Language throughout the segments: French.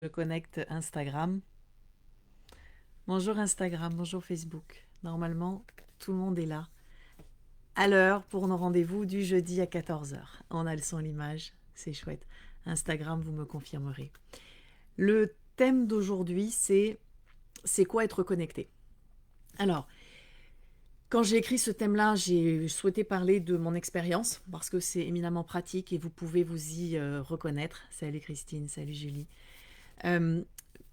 Je connecte Instagram. Bonjour Instagram, bonjour Facebook. Normalement, tout le monde est là. À l'heure pour nos rendez-vous du jeudi à 14 heures. On a le son, l'image, c'est chouette. Instagram, vous me confirmerez. Le thème d'aujourd'hui, c'est quoi être connecté? Alors, quand j'ai écrit ce thème-là, j'ai souhaité parler de mon expérience parce que c'est éminemment pratique et vous pouvez vous y reconnaître. Salut Christine, salut Julie. Euh,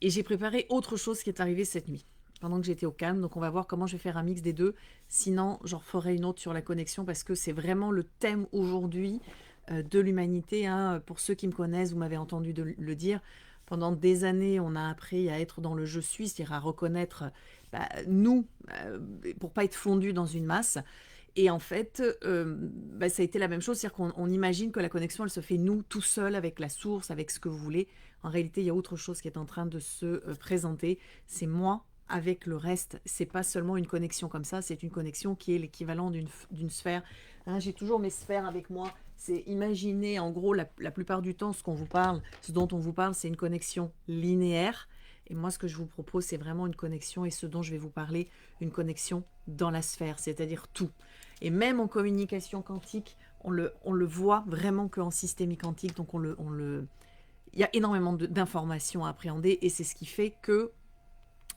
et j'ai préparé autre chose qui est arrivé cette nuit, pendant que j'étais au calme. Donc on va voir comment je vais faire un mix des deux. Sinon, j'en ferai une autre sur la connexion parce que c'est vraiment le thème aujourd'hui de l'humanité. Hein. Pour ceux qui me connaissent, vous m'avez entendu le dire. Pendant des années, on a appris à être dans le je suis, c'est-à-dire à reconnaître nous, pour pas être fondu dans une masse. Et en fait, ça a été la même chose, c'est-à-dire qu'on imagine que la connexion, elle se fait nous, tout seul, avec la source, avec ce que vous voulez. En réalité, il y a autre chose qui est en train de se présenter. C'est moi avec le reste. C'est pas seulement une connexion comme ça, c'est une connexion qui est l'équivalent d'une sphère. Hein, j'ai toujours mes sphères avec moi. C'est imaginer, en gros, la plupart du temps, ce dont on vous parle, c'est une connexion linéaire. Et moi, ce que je vous propose, c'est vraiment une connexion, et ce dont je vais vous parler, une connexion dans la sphère, c'est-à-dire tout. Et même en communication quantique, on le voit vraiment qu'en systémique quantique, donc il y a énormément d'informations à appréhender, et c'est ce qui fait que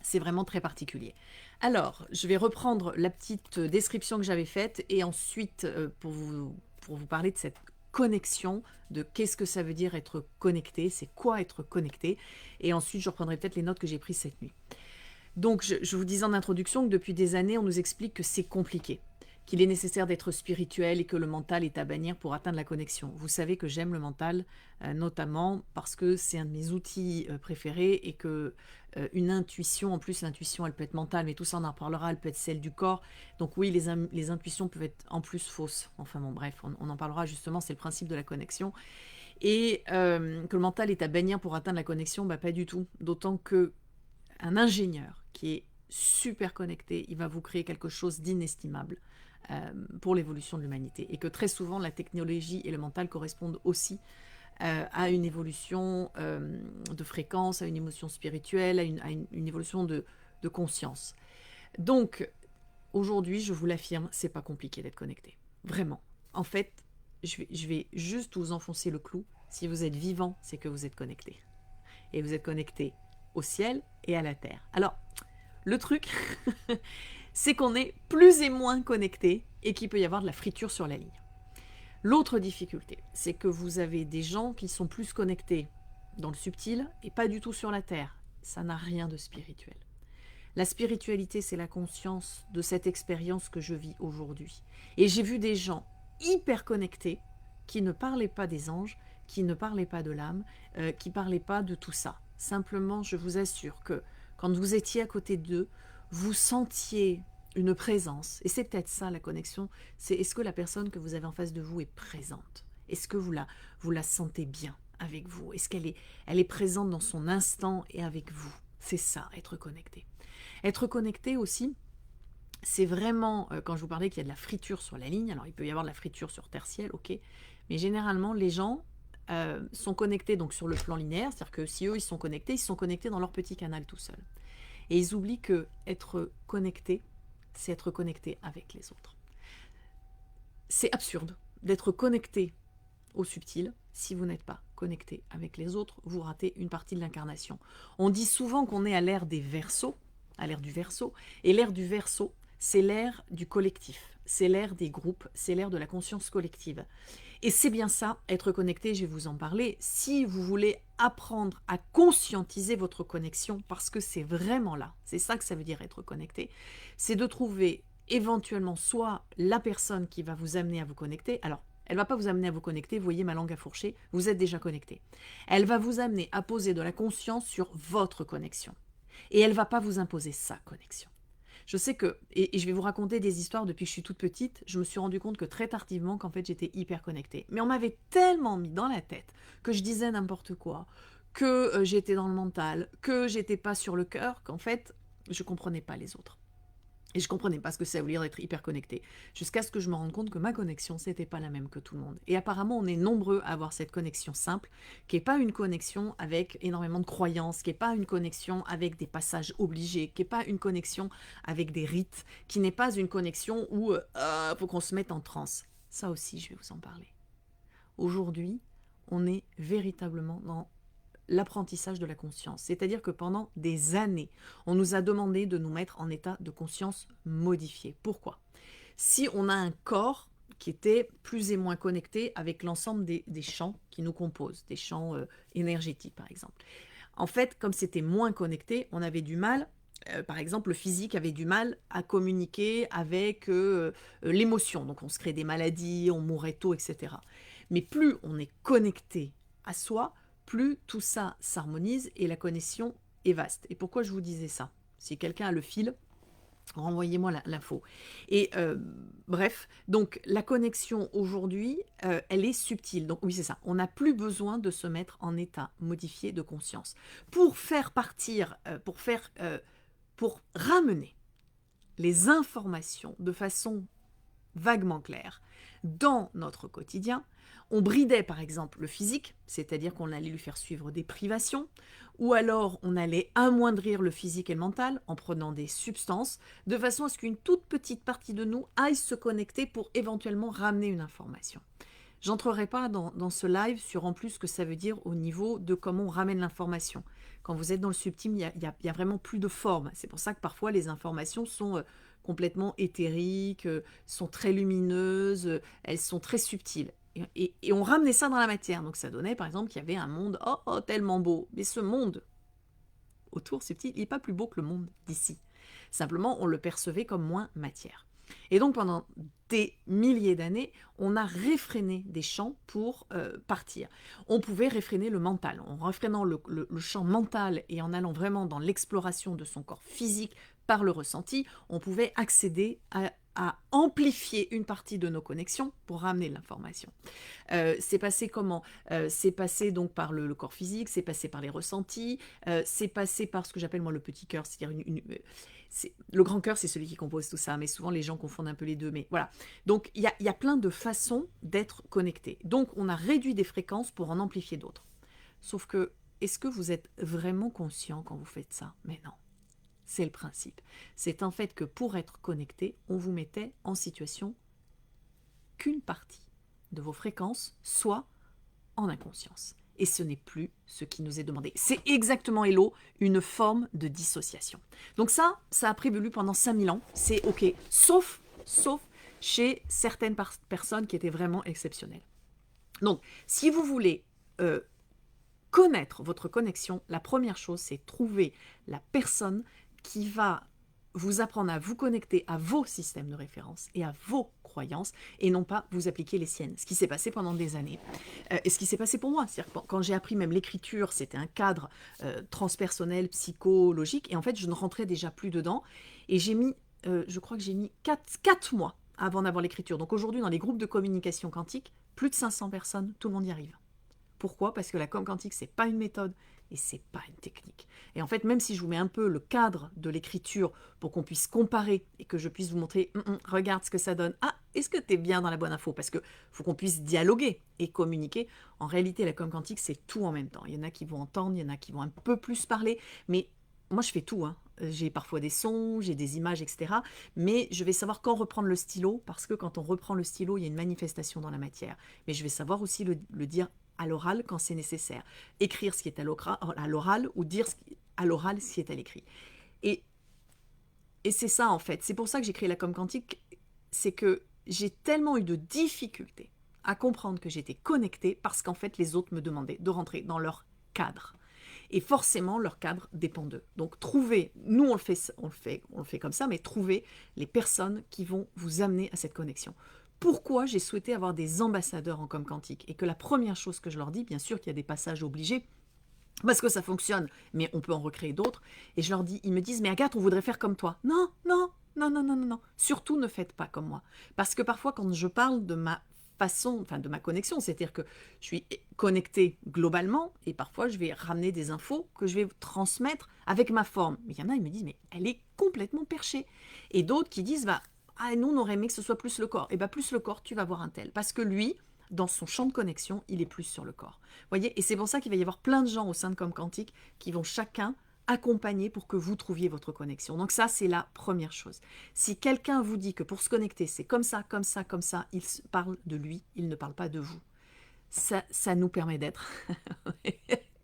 c'est vraiment très particulier. Alors, je vais reprendre la petite description que j'avais faite, et ensuite, pour vous parler de cette connexion, de qu'est-ce que ça veut dire être connecté, c'est quoi être connecté, et ensuite je reprendrai peut-être les notes que j'ai prises cette nuit. Donc, je vous disais en introduction que depuis des années, on nous explique que c'est compliqué, qu'il est nécessaire d'être spirituel et que le mental est à bannir pour atteindre la connexion. Vous savez que j'aime le mental, notamment parce que c'est un de mes outils préférés, et que une intuition, en plus l'intuition elle peut être mentale, mais tout ça on en parlera, elle peut être celle du corps. Donc oui, les intuitions peuvent être en plus fausses. Enfin bon, bref, on en parlera justement, c'est le principe de la connexion. Et que le mental est à bannir pour atteindre la connexion, bah pas du tout. D'autant que un ingénieur qui est super connecté, il va vous créer quelque chose d'inestimable pour l'évolution de l'humanité. Et que très souvent, la technologie et le mental correspondent aussi à une évolution de fréquence, à une émotion spirituelle, une évolution de conscience. Donc, aujourd'hui, je vous l'affirme, c'est pas compliqué d'être connecté. Vraiment. En fait, je vais juste vous enfoncer le clou. Si vous êtes vivant, c'est que vous êtes connecté. Et vous êtes connecté au ciel et à la terre. Alors, le truc, c'est qu'on est plus et moins connecté et qu'il peut y avoir de la friture sur la ligne. L'autre difficulté, c'est que vous avez des gens qui sont plus connectés dans le subtil et pas du tout sur la terre. Ça n'a rien de spirituel. La spiritualité, c'est la conscience de cette expérience que je vis aujourd'hui. Et j'ai vu des gens hyper connectés qui ne parlaient pas des anges, qui ne parlaient pas de l'âme, qui ne parlaient pas de tout ça. Simplement, je vous assure que quand vous étiez à côté d'eux, vous sentiez une présence. Et c'est peut-être ça la connexion, c'est est-ce que la personne que vous avez en face de vous est présente? Est-ce que vous la sentez bien avec vous? Est-ce elle est présente dans son instant et avec vous? C'est ça, être connecté. Être connecté aussi, c'est vraiment, quand je vous parlais qu'il y a de la friture sur la ligne, alors il peut y avoir de la friture sur terre-ciel, ok, mais généralement les gens sont connectés donc sur le plan linéaire, c'est-à-dire que si eux ils sont connectés dans leur petit canal tout seuls. Et ils oublient que être connecté, c'est être connecté avec les autres. C'est absurde d'être connecté au subtil. Si vous n'êtes pas connecté avec les autres, vous ratez une partie de l'incarnation. On dit souvent qu'on est à l'ère des Verseaux, à l'ère du Verseau, et l'ère du Verseau, c'est l'ère du collectif, c'est l'ère des groupes, c'est l'ère de la conscience collective. Et c'est bien ça, être connecté, je vais vous en parler, si vous voulez apprendre à conscientiser votre connexion, parce que c'est vraiment là, c'est ça que ça veut dire être connecté, c'est de trouver éventuellement soit la personne qui va vous amener à vous connecter, alors elle ne va pas vous amener à vous connecter, vous voyez ma langue à fourcher, vous êtes déjà connecté. Elle va vous amener à poser de la conscience sur votre connexion. Et elle ne va pas vous imposer sa connexion. Je sais que, et je vais vous raconter des histoires depuis que je suis toute petite, je me suis rendu compte que très tardivement qu'en fait j'étais hyper connectée. Mais on m'avait tellement mis dans la tête que je disais n'importe quoi, que j'étais dans le mental, que j'étais pas sur le cœur, qu'en fait je comprenais pas les autres. Et je comprenais pas ce que ça voulait dire d'être hyper connecté. Jusqu'à ce que je me rende compte que ma connexion, c'était pas la même que tout le monde. Et apparemment, on est nombreux à avoir cette connexion simple, qui n'est pas une connexion avec énormément de croyances, qui n'est pas une connexion avec des passages obligés, qui n'est pas une connexion avec des rites, qui n'est pas une connexion où faut qu'on se mette en transe. Ça aussi, je vais vous en parler. Aujourd'hui, on est véritablement dans l'apprentissage de la conscience. C'est-à-dire que pendant des années, on nous a demandé de nous mettre en état de conscience modifié. Pourquoi? Si on a un corps qui était plus et moins connecté avec l'ensemble des champs qui nous composent, des champs énergétiques par exemple. En fait, comme c'était moins connecté, on avait du mal, par exemple le physique avait du mal à communiquer avec l'émotion. Donc on se crée des maladies, on mourrait tôt, etc. Mais plus on est connecté à soi, plus tout ça s'harmonise et la connexion est vaste. Et pourquoi je vous disais ça? Si quelqu'un a le fil, renvoyez-moi l'info. Et bref, donc la connexion aujourd'hui, elle est subtile. Donc oui, c'est ça. On n'a plus besoin de se mettre en état modifié de conscience. Pour faire partir, pour ramener les informations de façon vaguement claire dans notre quotidien, on bridait par exemple le physique, c'est-à-dire qu'on allait lui faire suivre des privations, ou alors on allait amoindrir le physique et le mental en prenant des substances, de façon à ce qu'une toute petite partie de nous aille se connecter pour éventuellement ramener une information. J'entrerai pas dans ce live sur en plus ce que ça veut dire au niveau de comment on ramène l'information. Quand vous êtes dans le subtil, il y a vraiment plus de forme. C'est pour ça que parfois les informations sont complètement éthériques, sont très lumineuses, elles sont très subtiles. Et on ramenait ça dans la matière. Donc ça donnait par exemple qu'il y avait un monde tellement beau. Mais ce monde autour subtil, il n'est pas plus beau que le monde d'ici. Simplement, on le percevait comme moins matière. Et donc pendant des milliers d'années, on a réfréné des champs pour partir. On pouvait réfréner le mental. En réfrénant le champ mental et en allant vraiment dans l'exploration de son corps physique par le ressenti, on pouvait accéder à amplifier une partie de nos connexions pour ramener l'information. C'est passé comment? C'est passé donc par le corps physique, c'est passé par les ressentis, c'est passé par ce que j'appelle moi le petit cœur, c'est-à-dire le grand cœur, c'est celui qui compose tout ça, mais souvent les gens confondent un peu les deux. Mais voilà. Donc il y a plein de façons d'être connecté. Donc on a réduit des fréquences pour en amplifier d'autres. Sauf que, est-ce que vous êtes vraiment conscient quand vous faites ça? Mais non. C'est le principe. C'est en fait que pour être connecté, on vous mettait en situation qu'une partie de vos fréquences soit en inconscience. Et ce n'est plus ce qui nous est demandé. C'est exactement, Hello, une forme de dissociation. Donc ça a prévalu pendant 5000 ans, c'est ok, sauf chez certaines personnes qui étaient vraiment exceptionnelles. Donc, si vous voulez connaître votre connexion, la première chose, c'est trouver la personne qui va vous apprendre à vous connecter à vos systèmes de référence et à vos croyances et non pas vous appliquer les siennes. Ce qui s'est passé pendant des années. Et ce qui s'est passé pour moi, c'est-à-dire que quand j'ai appris même l'écriture, c'était un cadre transpersonnel, psychologique et en fait, je ne rentrais déjà plus dedans et j'ai mis, je crois que j'ai mis 4 mois avant d'avoir l'écriture. Donc aujourd'hui, dans les groupes de communication quantique, plus de 500 personnes, tout le monde y arrive. Pourquoi? Parce que la com quantique, c'est pas une méthode et c'est pas une technique. Et en fait, même si je vous mets un peu le cadre de l'écriture pour qu'on puisse comparer et que je puisse vous montrer, regarde ce que ça donne. Ah, est-ce que tu es bien dans la bonne info? Parce que faut qu'on puisse dialoguer et communiquer. En réalité, la com quantique, c'est tout en même temps. Il y en a qui vont entendre, il y en a qui vont un peu plus parler, mais moi, je fais tout. J'ai parfois des sons, j'ai des images, etc. Mais je vais savoir quand reprendre le stylo, parce que quand on reprend le stylo, il y a une manifestation dans la matière. Mais je vais savoir aussi le dire à l'oral quand c'est nécessaire. Écrire ce qui est à l'oral ou dire à l'oral ce qui est à l'écrit. Et c'est ça, en fait. C'est pour ça que j'ai créé la com quantique. C'est que j'ai tellement eu de difficultés à comprendre que j'étais connectée parce qu'en fait, les autres me demandaient de rentrer dans leur cadre. Et forcément, leur cadre dépend d'eux. Donc, trouvez, nous on le fait comme ça, mais trouvez les personnes qui vont vous amener à cette connexion. Pourquoi j'ai souhaité avoir des ambassadeurs en com quantique et que la première chose que je leur dis, bien sûr qu'il y a des passages obligés, parce que ça fonctionne, mais on peut en recréer d'autres, et je leur dis, ils me disent, mais Agathe, on voudrait faire comme toi. Non, surtout ne faites pas comme moi. Parce que parfois, quand je parle de ma façon, enfin de ma connexion, c'est-à-dire que je suis connectée globalement et parfois je vais ramener des infos que je vais transmettre avec ma forme. Mais il y en a, ils me disent, mais elle est complètement perchée. Et d'autres qui disent, bah, ah, nous on aurait aimé que ce soit plus le corps. Et bien plus le corps, tu vas voir un tel. Parce que lui, dans son champ de connexion, il est plus sur le corps. Voyez, et c'est pour ça qu'il va y avoir plein de gens au sein de Comme Quantique qui vont chacun accompagner pour que vous trouviez votre connexion. Donc ça, c'est la première chose. Si quelqu'un vous dit que pour se connecter, c'est comme ça, comme ça, comme ça, il parle de lui, il ne parle pas de vous. Ça nous permet d'être.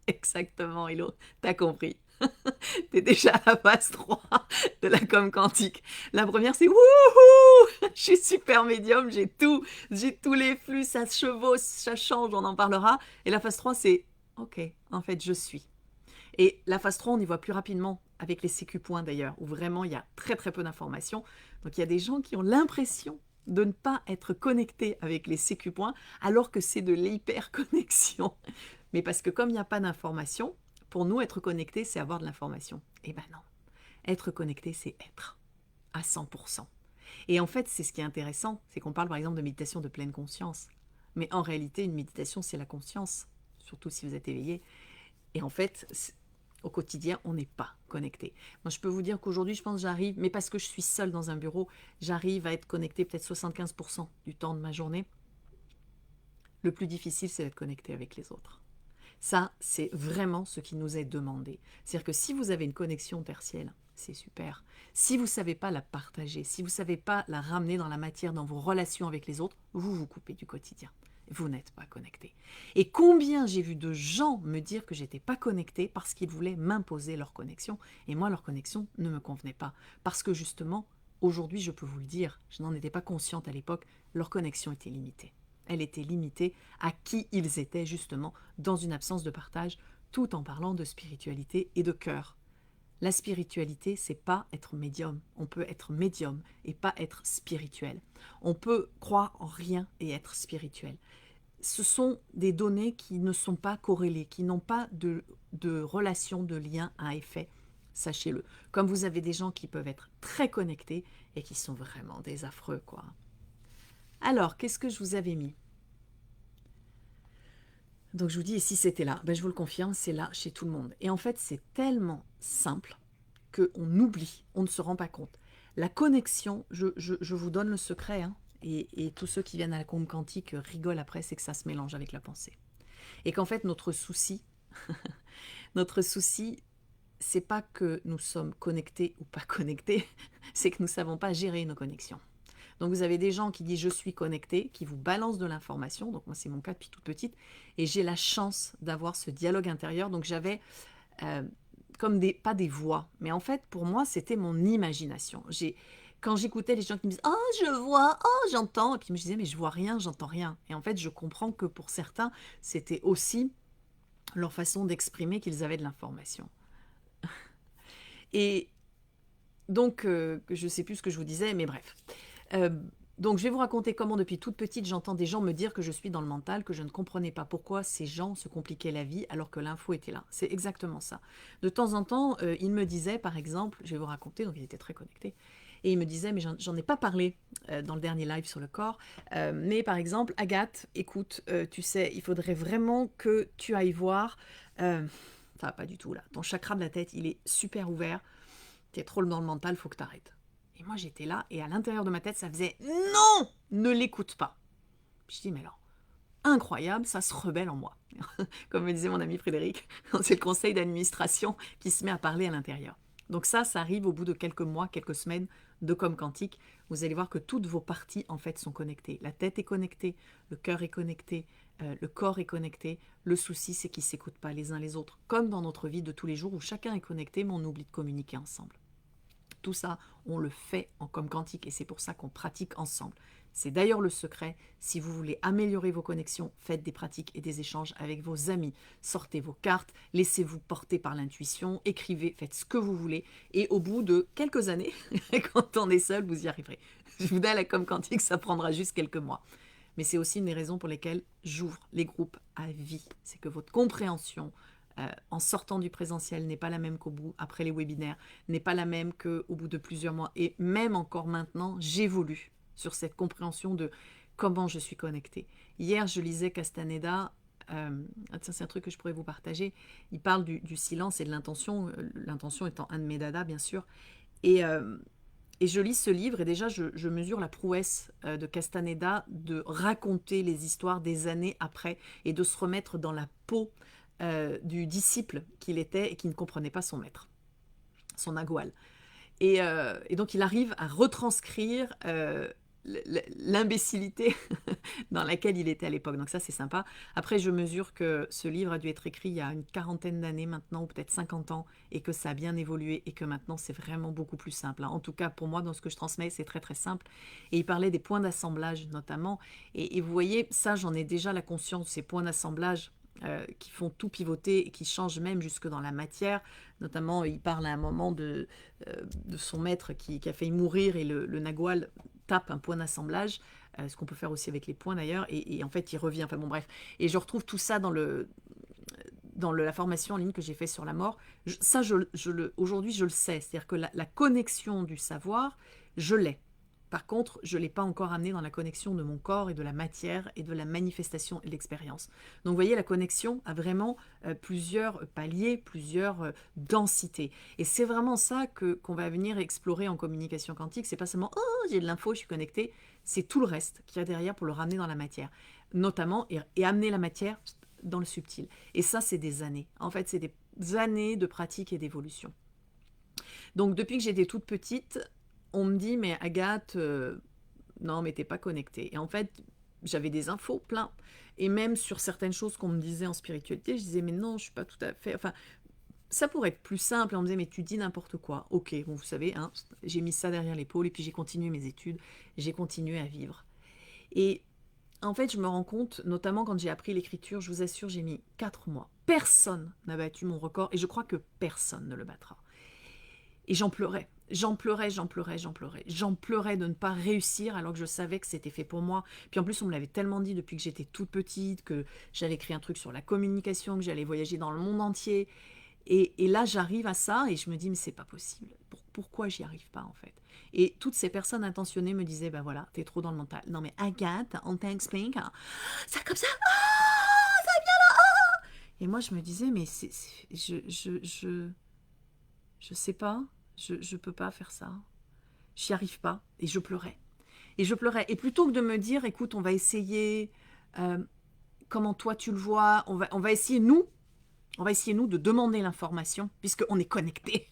Exactement, Hello, t'as compris. T'es déjà à la phase 3 de la com quantique. La première, c'est wouhou, je suis super médium, j'ai tous les flux, ça se chevauche, ça change, on en parlera. Et la phase 3, c'est ok, en fait, je suis. Et la phase 3, on y voit plus rapidement avec les sécu points d'ailleurs, où vraiment il y a très très peu d'informations. Donc il y a des gens qui ont l'impression de ne pas être connectés avec les sécu points, alors que c'est de l'hyper-connexion. Mais parce que comme il n'y a pas d'information, pour nous, être connecté, c'est avoir de l'information. Eh ben non. Être connecté, c'est être à 100%. Et en fait, c'est ce qui est intéressant, c'est qu'on parle par exemple de méditation de pleine conscience. Mais en réalité, une méditation, c'est la conscience, surtout si vous êtes éveillé. Et en fait, au quotidien, on n'est pas connecté. Moi, je peux vous dire qu'aujourd'hui, je pense que j'arrive, mais parce que je suis seule dans un bureau, j'arrive à être connecté peut-être 75% du temps de ma journée. Le plus difficile, c'est d'être connecté avec les autres. Ça, c'est vraiment ce qui nous est demandé. C'est-à-dire que si vous avez une connexion tertielle, c'est super. Si vous ne savez pas la partager, si vous ne savez pas la ramener dans la matière, dans vos relations avec les autres, vous vous coupez du quotidien. Vous n'êtes pas connecté. Et combien j'ai vu de gens me dire que j'étais pas connecté parce qu'ils voulaient m'imposer leur connexion. Et moi, leur connexion ne me convenait pas. Parce que justement, aujourd'hui, je peux vous le dire, je n'en étais pas consciente à l'époque, leur connexion était limitée. Elle était limitée à qui ils étaient justement dans une absence de partage, tout en parlant de spiritualité et de cœur. La spiritualité, c'est pas être médium. On peut être médium et pas être spirituel. On peut croire en rien et être spirituel. Ce sont des données qui ne sont pas corrélées, qui n'ont pas de relation, de lien à effet. Sachez-le. Comme vous avez des gens qui peuvent être très connectés et qui sont vraiment des affreux, quoi. Alors, qu'est-ce que je vous avais mis? Donc je vous dis, et si c'était là, ben je vous le confirme, c'est là chez tout le monde. Et en fait, c'est tellement simple qu'on oublie, on ne se rend pas compte. La connexion, je vous donne le secret, hein, et tous ceux qui viennent à la combe quantique rigolent après, c'est que ça se mélange avec la pensée. Et qu'en fait, notre souci, c'est pas que nous sommes connectés ou pas connectés, c'est que nous ne savons pas gérer nos connexions. Donc vous avez des gens qui disent je suis connecté, qui vous balancent de l'information, donc moi c'est mon cas depuis toute petite, et j'ai la chance d'avoir ce dialogue intérieur, donc j'avais comme pas des voix, mais en fait pour moi c'était mon imagination. Quand j'écoutais les gens qui me disent oh je vois, oh j'entends, et puis je me disais mais je vois rien, j'entends rien, et en fait je comprends que pour certains c'était aussi leur façon d'exprimer qu'ils avaient de l'information. Et donc je sais plus ce que je vous disais, mais bref. Donc je vais vous raconter comment depuis toute petite j'entends des gens me dire que je suis dans le mental, que je ne comprenais pas pourquoi ces gens se compliquaient la vie alors que l'info était là. C'est exactement ça. De temps en temps, il me disait par exemple, je vais vous raconter, donc il était très connecté, et il me disait, mais j'en ai pas parlé dans le dernier live sur le corps, mais par exemple, Agathe, écoute, tu sais, il faudrait vraiment que tu ailles voir, ça va pas du tout là, ton chakra de la tête, il est super ouvert, tu es trop dans le mental, faut que tu arrêtes. Et moi, j'étais là, et à l'intérieur de ma tête, ça faisait « Non, ne l'écoute pas !» Je dis « Mais alors, incroyable, ça se rebelle en moi. » Comme me disait mon ami Frédéric, c'est le conseil d'administration qui se met à parler à l'intérieur. Donc ça arrive au bout de quelques mois, quelques semaines de Comme Quantique. Vous allez voir que toutes vos parties, en fait, sont connectées. La tête est connectée, le cœur est connecté, le corps est connecté. Le souci, c'est qu'ils ne s'écoutent pas les uns les autres, comme dans notre vie de tous les jours où chacun est connecté, mais on oublie de communiquer ensemble. Tout ça, on le fait en Comme Quantique et c'est pour ça qu'on pratique ensemble. C'est d'ailleurs le secret. Si vous voulez améliorer vos connexions, faites des pratiques et des échanges avec vos amis. Sortez vos cartes, laissez-vous porter par l'intuition, écrivez, faites ce que vous voulez. Et au bout de quelques années, quand on est seul, vous y arriverez. Je vous dis à la Comme Quantique, ça prendra juste quelques mois. Mais c'est aussi une des raisons pour lesquelles j'ouvre les groupes à vie. C'est que votre compréhension, en sortant du présentiel, n'est pas la même qu'au bout, après les webinaires, n'est pas la même qu'au bout de plusieurs mois. Et même encore maintenant, j'évolue sur cette compréhension de comment je suis connectée. Hier, je lisais Castaneda, c'est un truc que je pourrais vous partager. Il parle du silence et de l'intention étant un de mes dadas, bien sûr. Et, euh, et je lis ce livre et déjà, je mesure la prouesse de Castaneda de raconter les histoires des années après et de se remettre dans la peau du disciple qu'il était et qui ne comprenait pas son maître, son nagual. Et donc, il arrive à retranscrire l'imbécilité dans laquelle il était à l'époque. Donc ça, c'est sympa. Après, je mesure que ce livre a dû être écrit il y a une quarantaine d'années maintenant, ou peut-être 50 ans, et que ça a bien évolué, et que maintenant, c'est vraiment beaucoup plus simple. En tout cas, pour moi, dans ce que je transmets, c'est très, très simple. Et il parlait des points d'assemblage, notamment. Et vous voyez, ça, j'en ai déjà la conscience, ces points d'assemblage qui font tout pivoter et qui changent même jusque dans la matière. Notamment, il parle à un moment de son maître qui a failli mourir et le nagual tape un point d'assemblage, ce qu'on peut faire aussi avec les points d'ailleurs, et en fait il revient, enfin bon bref. Et je retrouve tout ça dans la formation en ligne que j'ai fait sur la mort. Aujourd'hui je le sais, c'est-à-dire que la connexion du savoir, je l'ai. Par contre, je ne l'ai pas encore amené dans la connexion de mon corps et de la matière et de la manifestation et de l'expérience. Donc vous voyez, la connexion a vraiment plusieurs paliers, plusieurs densités. Et c'est vraiment ça qu'on va venir explorer en communication quantique. C'est pas seulement « Oh, j'ai de l'info, je suis connecté », c'est tout le reste qu'il y a derrière pour le ramener dans la matière. Notamment, et amener la matière dans le subtil. Et ça, c'est des années. En fait, c'est des années de pratique et d'évolution. Donc depuis que j'étais toute petite, on me dit, mais Agathe, non, mais t'es pas connectée. Et en fait, j'avais des infos plein. Et même sur certaines choses qu'on me disait en spiritualité, je disais, mais non, je suis pas tout à fait... Enfin, ça pourrait être plus simple. On me disait, mais tu dis n'importe quoi. Ok, bon, vous savez, hein, j'ai mis ça derrière l'épaule et puis j'ai continué mes études. J'ai continué à vivre. Et en fait, je me rends compte, notamment quand j'ai appris l'écriture, je vous assure, j'ai mis 4 mois. Personne n'a battu mon record et je crois que personne ne le battra. Et j'en pleurais. J'en pleurais de ne pas réussir alors que je savais que c'était fait pour moi. Puis en plus, on me l'avait tellement dit depuis que j'étais toute petite, que j'allais écrire un truc sur la communication, que j'allais voyager dans le monde entier. Et là, j'arrive à ça et je me dis, mais c'est pas possible. Pourquoi j'y arrive pas en fait? Et toutes ces personnes intentionnées me disaient, ben voilà, t'es trop dans le mental. Non mais Agathe, on t'explique, ça comme ça, ça vient là. Et moi, je me disais, mais je sais pas, je peux pas faire ça. J'y arrive pas. Et je pleurais. Et je pleurais. Et plutôt que de me dire, écoute, on va essayer, euh, comment toi tu le vois, on va essayer nous de demander l'information, puisqu'on est connecté,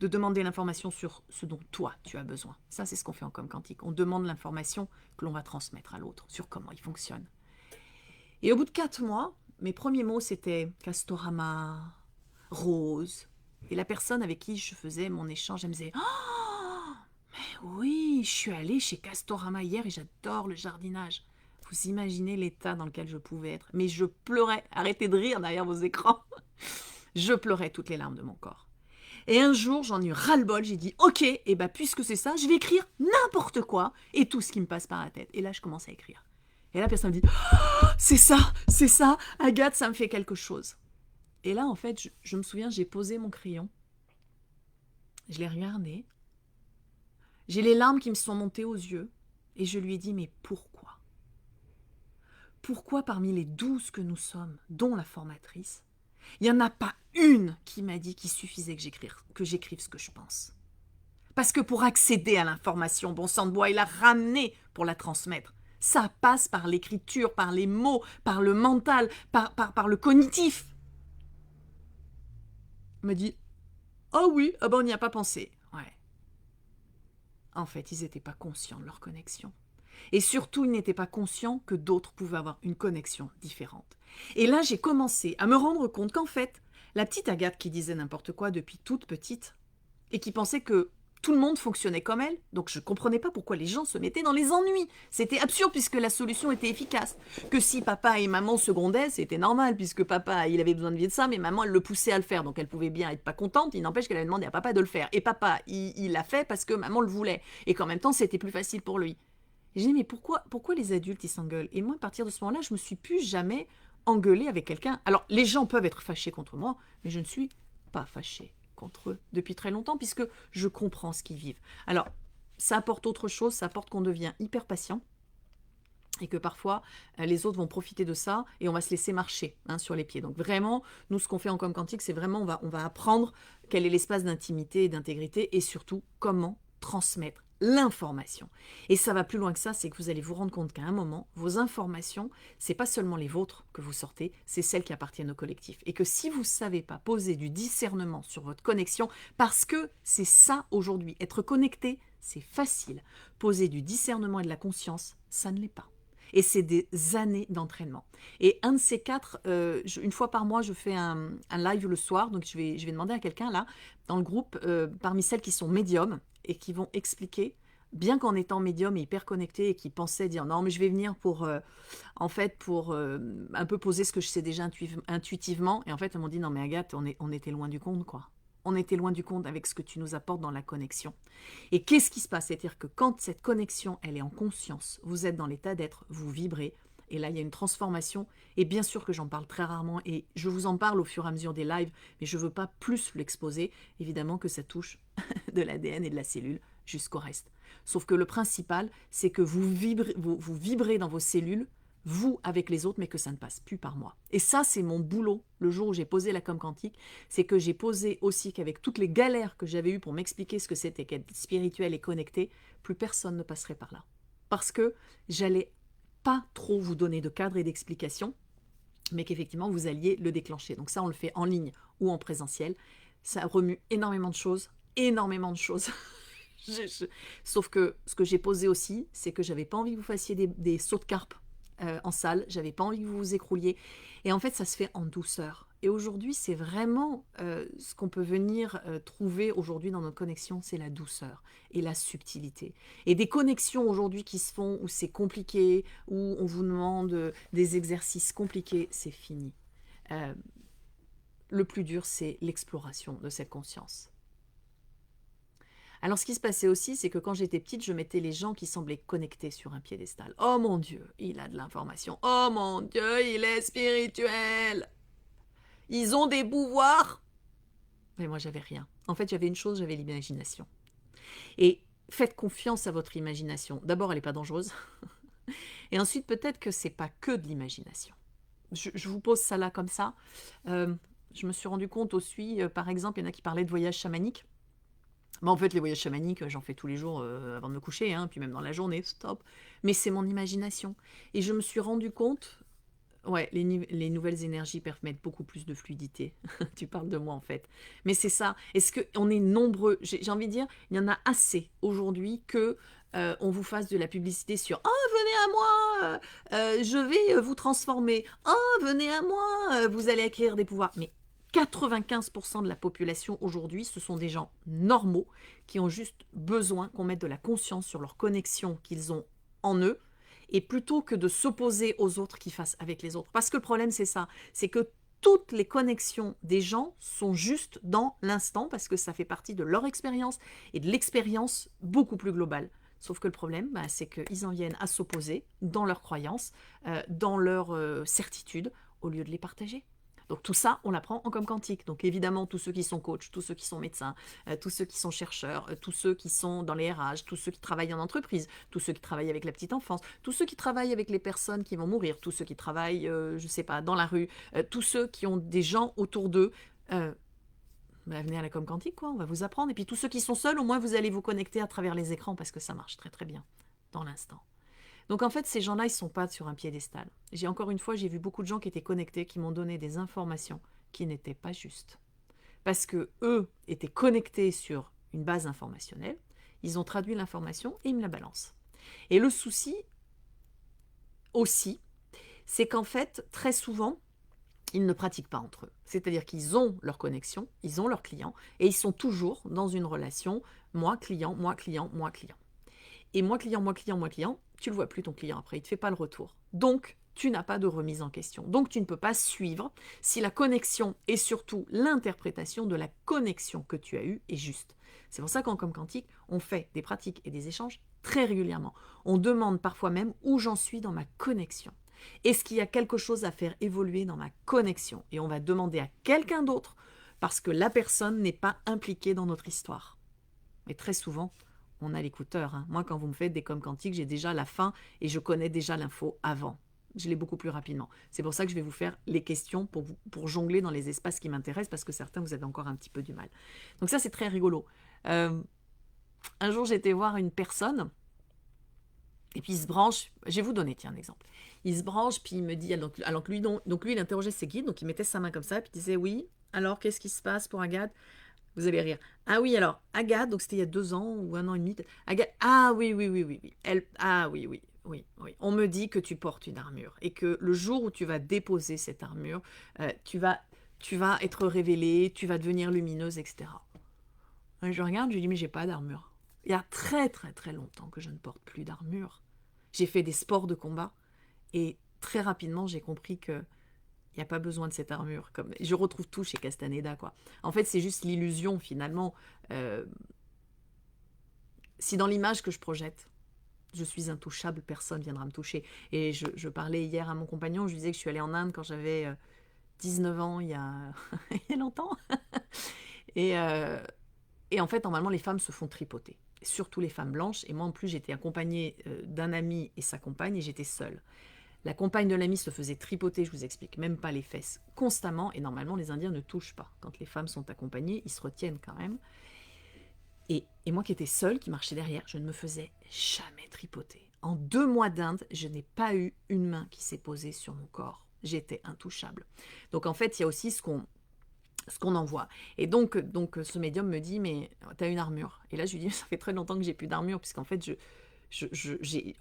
de demander l'information sur ce dont toi tu as besoin. Ça, c'est ce qu'on fait en com quantique. On demande l'information que l'on va transmettre à l'autre sur comment il fonctionne. Et au bout de 4 mois, mes premiers mots, c'était Castorama, Rose. Et la personne avec qui je faisais mon échange, elle me disait oh, mais oui, je suis allée chez Castorama hier et j'adore le jardinage. Vous imaginez l'état dans lequel je pouvais être. Mais je pleurais. Arrêtez de rire derrière vos écrans. Je pleurais toutes les larmes de mon corps. Et un jour, j'en ai eu ras-le-bol. J'ai dit, ok, et bah puisque c'est ça, je vais écrire n'importe quoi et tout ce qui me passe par la tête. Et là, je commence à écrire. Et la personne me dit, oh, c'est ça, Agathe, ça me fait quelque chose. Et là, en fait, je me souviens, j'ai posé mon crayon. Je l'ai regardé. J'ai les larmes qui me sont montées aux yeux. Et je lui ai dit, mais pourquoi? Pourquoi parmi les 12 que nous sommes, dont la formatrice, il n'y en a pas une qui m'a dit qu'il suffisait que j'écrive ce que je pense? Parce que pour accéder à l'information, bon sang de bois, il a ramené pour la transmettre. Ça passe par l'écriture, par les mots, par le mental, par le cognitif. Il me dit, oh oui, ah ben on n'y a pas pensé. Ouais. En fait, ils n'étaient pas conscients de leur connexion. Et surtout, ils n'étaient pas conscients que d'autres pouvaient avoir une connexion différente. Et là, j'ai commencé à me rendre compte qu'en fait, la petite Agathe qui disait n'importe quoi depuis toute petite et qui pensait que tout le monde fonctionnait comme elle, donc je ne comprenais pas pourquoi les gens se mettaient dans les ennuis. C'était absurde puisque la solution était efficace. Que si papa et maman secondaient, c'était normal puisque papa, il avait besoin de ça, mais maman, elle le poussait à le faire, donc elle pouvait bien être pas contente, il n'empêche qu'elle avait demandé à papa de le faire. Et papa, il l'a fait parce que maman le voulait, et qu'en même temps, c'était plus facile pour lui. Et j'ai dit, mais pourquoi les adultes, ils s'engueulent? Et moi, à partir de ce moment-là, je me suis plus jamais engueulée avec quelqu'un. Alors, les gens peuvent être fâchés contre moi, mais je ne suis pas fâchée contre eux depuis très longtemps, puisque je comprends ce qu'ils vivent. Alors, ça apporte autre chose, ça apporte qu'on devient hyper patient, et que parfois les autres vont profiter de ça et on va se laisser marcher sur les pieds. Donc vraiment, nous ce qu'on fait en com quantique, c'est vraiment on va apprendre quel est l'espace d'intimité et d'intégrité et surtout comment transmettre l'information. Et ça va plus loin que ça, c'est que vous allez vous rendre compte qu'à un moment, vos informations, c'est pas seulement les vôtres que vous sortez, c'est celles qui appartiennent au collectif. Et que si vous ne savez pas poser du discernement sur votre connexion, parce que c'est ça aujourd'hui, être connecté, c'est facile. Poser du discernement et de la conscience, ça ne l'est pas. Et c'est des années d'entraînement. Et un de ces quatre, une fois par mois, je fais un live le soir. Donc, je vais demander à quelqu'un, là, dans le groupe, parmi celles qui sont médiums et qui vont expliquer, bien qu'en étant médium et hyper connecté et qui pensaient dire, non, mais je vais venir pour, en fait, pour un peu poser ce que je sais déjà intuitivement. Et en fait, elles m'ont dit, non, mais Agathe, on était loin du compte, quoi. On était loin du compte avec ce que tu nous apportes dans la connexion. Et qu'est-ce qui se passe? C'est-à-dire que quand cette connexion, elle est en conscience, vous êtes dans l'état d'être, vous vibrez, et là, il y a une transformation. Et bien sûr que j'en parle très rarement, et je vous en parle au fur et à mesure des lives, mais je ne veux pas plus l'exposer. Évidemment que ça touche de l'ADN et de la cellule jusqu'au reste. Sauf que le principal, c'est que vous vibrez dans vos cellules, vous avec les autres, mais que ça ne passe plus par moi. Et ça, c'est mon boulot, le jour où j'ai posé la com quantique, c'est que j'ai posé aussi qu'avec toutes les galères que j'avais eues pour m'expliquer ce que c'était qu'être spirituel et connecté, plus personne ne passerait par là. Parce que j'allais pas trop vous donner de cadre et d'explication, mais qu'effectivement, vous alliez le déclencher. Donc ça, on le fait en ligne ou en présentiel. Ça remue énormément de choses, énormément de choses. Sauf que ce que j'ai posé aussi, c'est que j'avais pas envie que vous fassiez des sauts de carpe en salle, j'avais pas envie que vous vous écrouliez. Et en fait, ça se fait en douceur. Et aujourd'hui, c'est vraiment ce qu'on peut venir trouver aujourd'hui dans nos connexions, c'est la douceur et la subtilité. Et des connexions aujourd'hui qui se font où c'est compliqué, où on vous demande des exercices compliqués, c'est fini. Le plus dur, c'est l'exploration de cette conscience. Alors, ce qui se passait aussi, c'est que quand j'étais petite, je mettais les gens qui semblaient connectés sur un piédestal. Oh mon Dieu, il a de l'information. Oh mon Dieu, il est spirituel. Ils ont des pouvoirs. Mais moi, j'avais rien. En fait, j'avais une chose, j'avais l'imagination. Et faites confiance à votre imagination. D'abord, elle n'est pas dangereuse. Et ensuite, peut-être que c'est pas que de l'imagination. Je vous pose ça là comme ça. Je me suis rendu compte aussi, par exemple, il y en a qui parlaient de voyage chamanique. En fait, les voyages chamaniques, j'en fais tous les jours avant de me coucher, puis même dans la journée, stop. Mais c'est mon imagination. Et je me suis rendu compte, ouais, les nouvelles énergies permettent beaucoup plus de fluidité. Tu parles de moi, en fait. Mais c'est ça. Est-ce qu'on est nombreux? J'ai envie de dire, il y en a assez aujourd'hui que on vous fasse de la publicité sur « Oh, venez à moi, je vais vous transformer. Oh, venez à moi, vous allez acquérir des pouvoirs. » Mais 95% de la population aujourd'hui, ce sont des gens normaux qui ont juste besoin qu'on mette de la conscience sur leur connexion qu'ils ont en eux, et plutôt que de s'opposer aux autres qui fassent avec les autres. Parce que le problème, c'est ça, c'est que toutes les connexions des gens sont juste dans l'instant, parce que ça fait partie de leur expérience et de l'expérience beaucoup plus globale. Sauf que le problème, c'est qu'ils en viennent à s'opposer dans leurs croyances, dans leurs certitudes, au lieu de les partager. Donc tout ça, on l'apprend en com quantique. Donc évidemment, tous ceux qui sont coachs, tous ceux qui sont médecins, tous ceux qui sont chercheurs, tous ceux qui sont dans les RH, tous ceux qui travaillent en entreprise, tous ceux qui travaillent avec la petite enfance, tous ceux qui travaillent avec les personnes qui vont mourir, tous ceux qui travaillent, je sais pas, dans la rue, tous ceux qui ont des gens autour d'eux. Venez à la com quantique, quoi, on va vous apprendre. Et puis tous ceux qui sont seuls, au moins vous allez vous connecter à travers les écrans parce que ça marche très très bien dans l'instant. Donc en fait, ces gens-là, ils ne sont pas sur un piédestal. Encore une fois, j'ai vu beaucoup de gens qui étaient connectés, qui m'ont donné des informations qui n'étaient pas justes. Parce que eux étaient connectés sur une base informationnelle, ils ont traduit l'information et ils me la balancent. Et le souci aussi, c'est qu'en fait, très souvent, ils ne pratiquent pas entre eux. C'est-à-dire qu'ils ont leur connexion, ils ont leurs clients, et ils sont toujours dans une relation moi client, moi client, moi client. Et moi client, moi client, moi client, tu ne le vois plus ton client après, il ne te fait pas le retour. Donc, tu n'as pas de remise en question. Donc, tu ne peux pas suivre si la connexion et surtout l'interprétation de la connexion que tu as eue est juste. C'est pour ça qu'en com quantique, on fait des pratiques et des échanges très régulièrement. On demande parfois même où j'en suis dans ma connexion. Est-ce qu'il y a quelque chose à faire évoluer dans ma connexion? Et on va demander à quelqu'un d'autre parce que la personne n'est pas impliquée dans notre histoire. Mais très souvent, on a l'écouteur. Hein. Moi, quand vous me faites des coms quantiques, j'ai déjà la fin et je connais déjà l'info avant. Je l'ai beaucoup plus rapidement. C'est pour ça que je vais vous faire les questions pour jongler dans les espaces qui m'intéressent, parce que certains, vous avez encore un petit peu du mal. Donc ça, c'est très rigolo. Un jour, j'étais voir une personne, et puis il se branche, je vais vous donner, tiens, un exemple. Il se branche, puis il me dit, alors que lui, donc lui, il interrogeait ses guides, donc il mettait sa main comme ça, puis il disait, oui, alors qu'est-ce qui se passe pour Agathe? Vous allez rire. Ah oui, alors, Agathe, donc c'était il y a 2 ans ou 1 an et demi. Agathe, ah oui, oui, oui, oui, oui. Ah oui, oui, oui, oui. On me dit que tu portes une armure et que le jour où tu vas déposer cette armure, tu vas être révélée, tu vas devenir lumineuse, etc. Je regarde, je lui dis, mais j'ai pas d'armure. Il y a très, très, très longtemps que je ne porte plus d'armure. J'ai fait des sports de combat et très rapidement, j'ai compris que il n'y a pas besoin de cette armure. Comme je retrouve tout chez Castaneda, quoi. En fait, c'est juste l'illusion, finalement. Si dans l'image que je projette, je suis intouchable, personne ne viendra me toucher. Et je parlais hier à mon compagnon, je lui disais que je suis allée en Inde quand j'avais 19 ans, il y a, il y a longtemps. Et en fait, normalement, les femmes se font tripoter. Surtout les femmes blanches. Et moi, en plus, j'étais accompagnée d'un ami et sa compagne, et j'étais seule. La compagne de l'ami se faisait tripoter, je vous explique, même pas les fesses, constamment. Et normalement, les Indiens ne touchent pas. Quand les femmes sont accompagnées, ils se retiennent quand même. Et moi qui étais seule, qui marchais derrière, je ne me faisais jamais tripoter. En 2 mois d'Inde, je n'ai pas eu une main qui s'est posée sur mon corps. J'étais intouchable. Donc en fait, il y a aussi ce qu'on envoie. Et donc ce médium me dit, mais tu as une armure. Et là, je lui dis, ça fait très longtemps que j'ai plus d'armure, puisqu'en fait,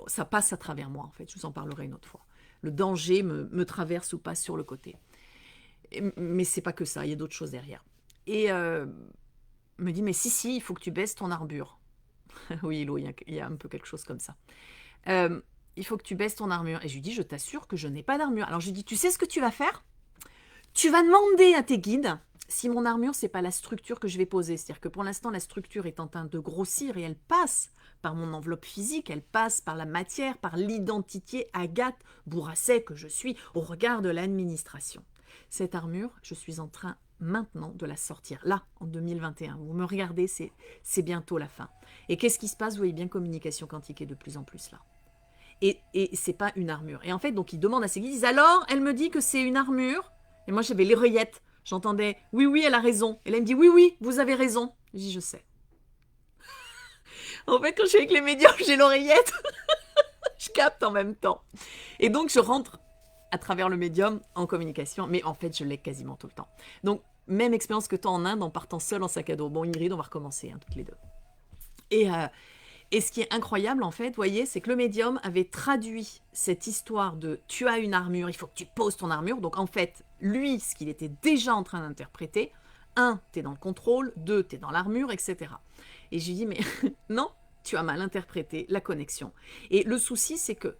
ça passe à travers moi, en fait. Je vous en parlerai une autre fois. Le danger me traverse ou passe sur le côté. Mais c'est pas que ça, il y a d'autres choses derrière. Et me dit, mais si, il faut que tu baisses ton armure. Oui, Hilo, il y a un peu quelque chose comme ça. Il faut que tu baisses ton armure. Et je lui dis, je t'assure que je n'ai pas d'armure. Alors je lui dis, tu sais ce que tu vas faire? Tu vas demander à tes guides si mon armure, c'est pas la structure que je vais poser. C'est-à-dire que pour l'instant, la structure est en train de grossir et elle passe par mon enveloppe physique, elle passe par la matière, par l'identité Agathe Bourasset que je suis au regard de l'administration. Cette armure, je suis en train maintenant de la sortir, là, en 2021. Vous me regardez, c'est bientôt la fin. Et qu'est-ce qui se passe? Vous voyez bien, communication quantique est de plus en plus là. Et c'est pas une armure. Et en fait, donc, ils demandent à ses guides, ils disent, alors, elle me dit que c'est une armure. Et moi, j'avais l'oreillette. J'entendais, oui, elle a raison. Et là, elle me dit, oui, vous avez raison. Je dis, je sais. En fait, quand je suis avec les médiums, j'ai l'oreillette. Je capte en même temps. Et donc, je rentre à travers le médium en communication. Mais en fait, je l'ai quasiment tout le temps. Donc, même expérience que toi en Inde, en partant seule en sac à dos. Bon, Ingrid, on va recommencer, hein, toutes les deux. Et ce qui est incroyable, en fait, vous voyez, c'est que le médium avait traduit cette histoire de « tu as une armure, il faut que tu poses ton armure ». Donc, en fait, lui, ce qu'il était déjà en train d'interpréter, 1, tu es dans le contrôle, 2, tu es dans l'armure, etc. Et je lui dis « mais non, tu as mal interprété la connexion ». Et le souci, c'est que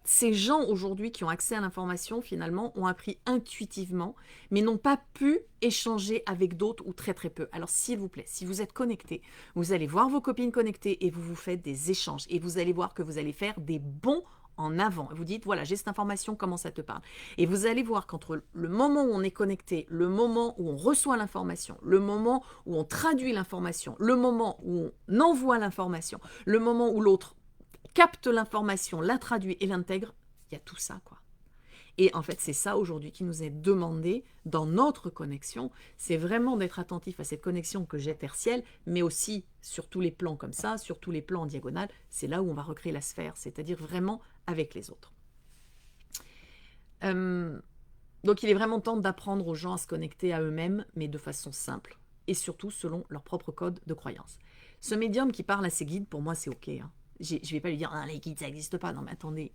ces gens aujourd'hui qui ont accès à l'information, finalement, ont appris intuitivement, mais n'ont pas pu échanger avec d'autres ou très très peu. Alors s'il vous plaît, si vous êtes connecté, vous allez voir vos copines connectées et vous faites des échanges. Et vous allez voir que vous allez faire des bons en avant. Vous dites, voilà, j'ai cette information, comment ça te parle? Et vous allez voir qu'entre le moment où on est connecté, le moment où on reçoit l'information, le moment où on traduit l'information, le moment où on envoie l'information, le moment où l'autre capte l'information, la traduit et l'intègre, il y a tout ça, quoi. Et en fait, c'est ça aujourd'hui qui nous est demandé dans notre connexion. C'est vraiment d'être attentif à cette connexion que j'ai tertielle, mais aussi sur tous les plans comme ça, sur tous les plans en diagonale. C'est là où on va recréer la sphère, c'est-à-dire vraiment avec les autres. Donc il est vraiment temps d'apprendre aux gens à se connecter à eux-mêmes, mais de façon simple, et surtout selon leur propre code de croyance. Ce médium qui parle à ses guides, pour moi, c'est OK, hein. Je ne vais pas lui dire ah, les guides, ça n'existe pas. Non, mais attendez,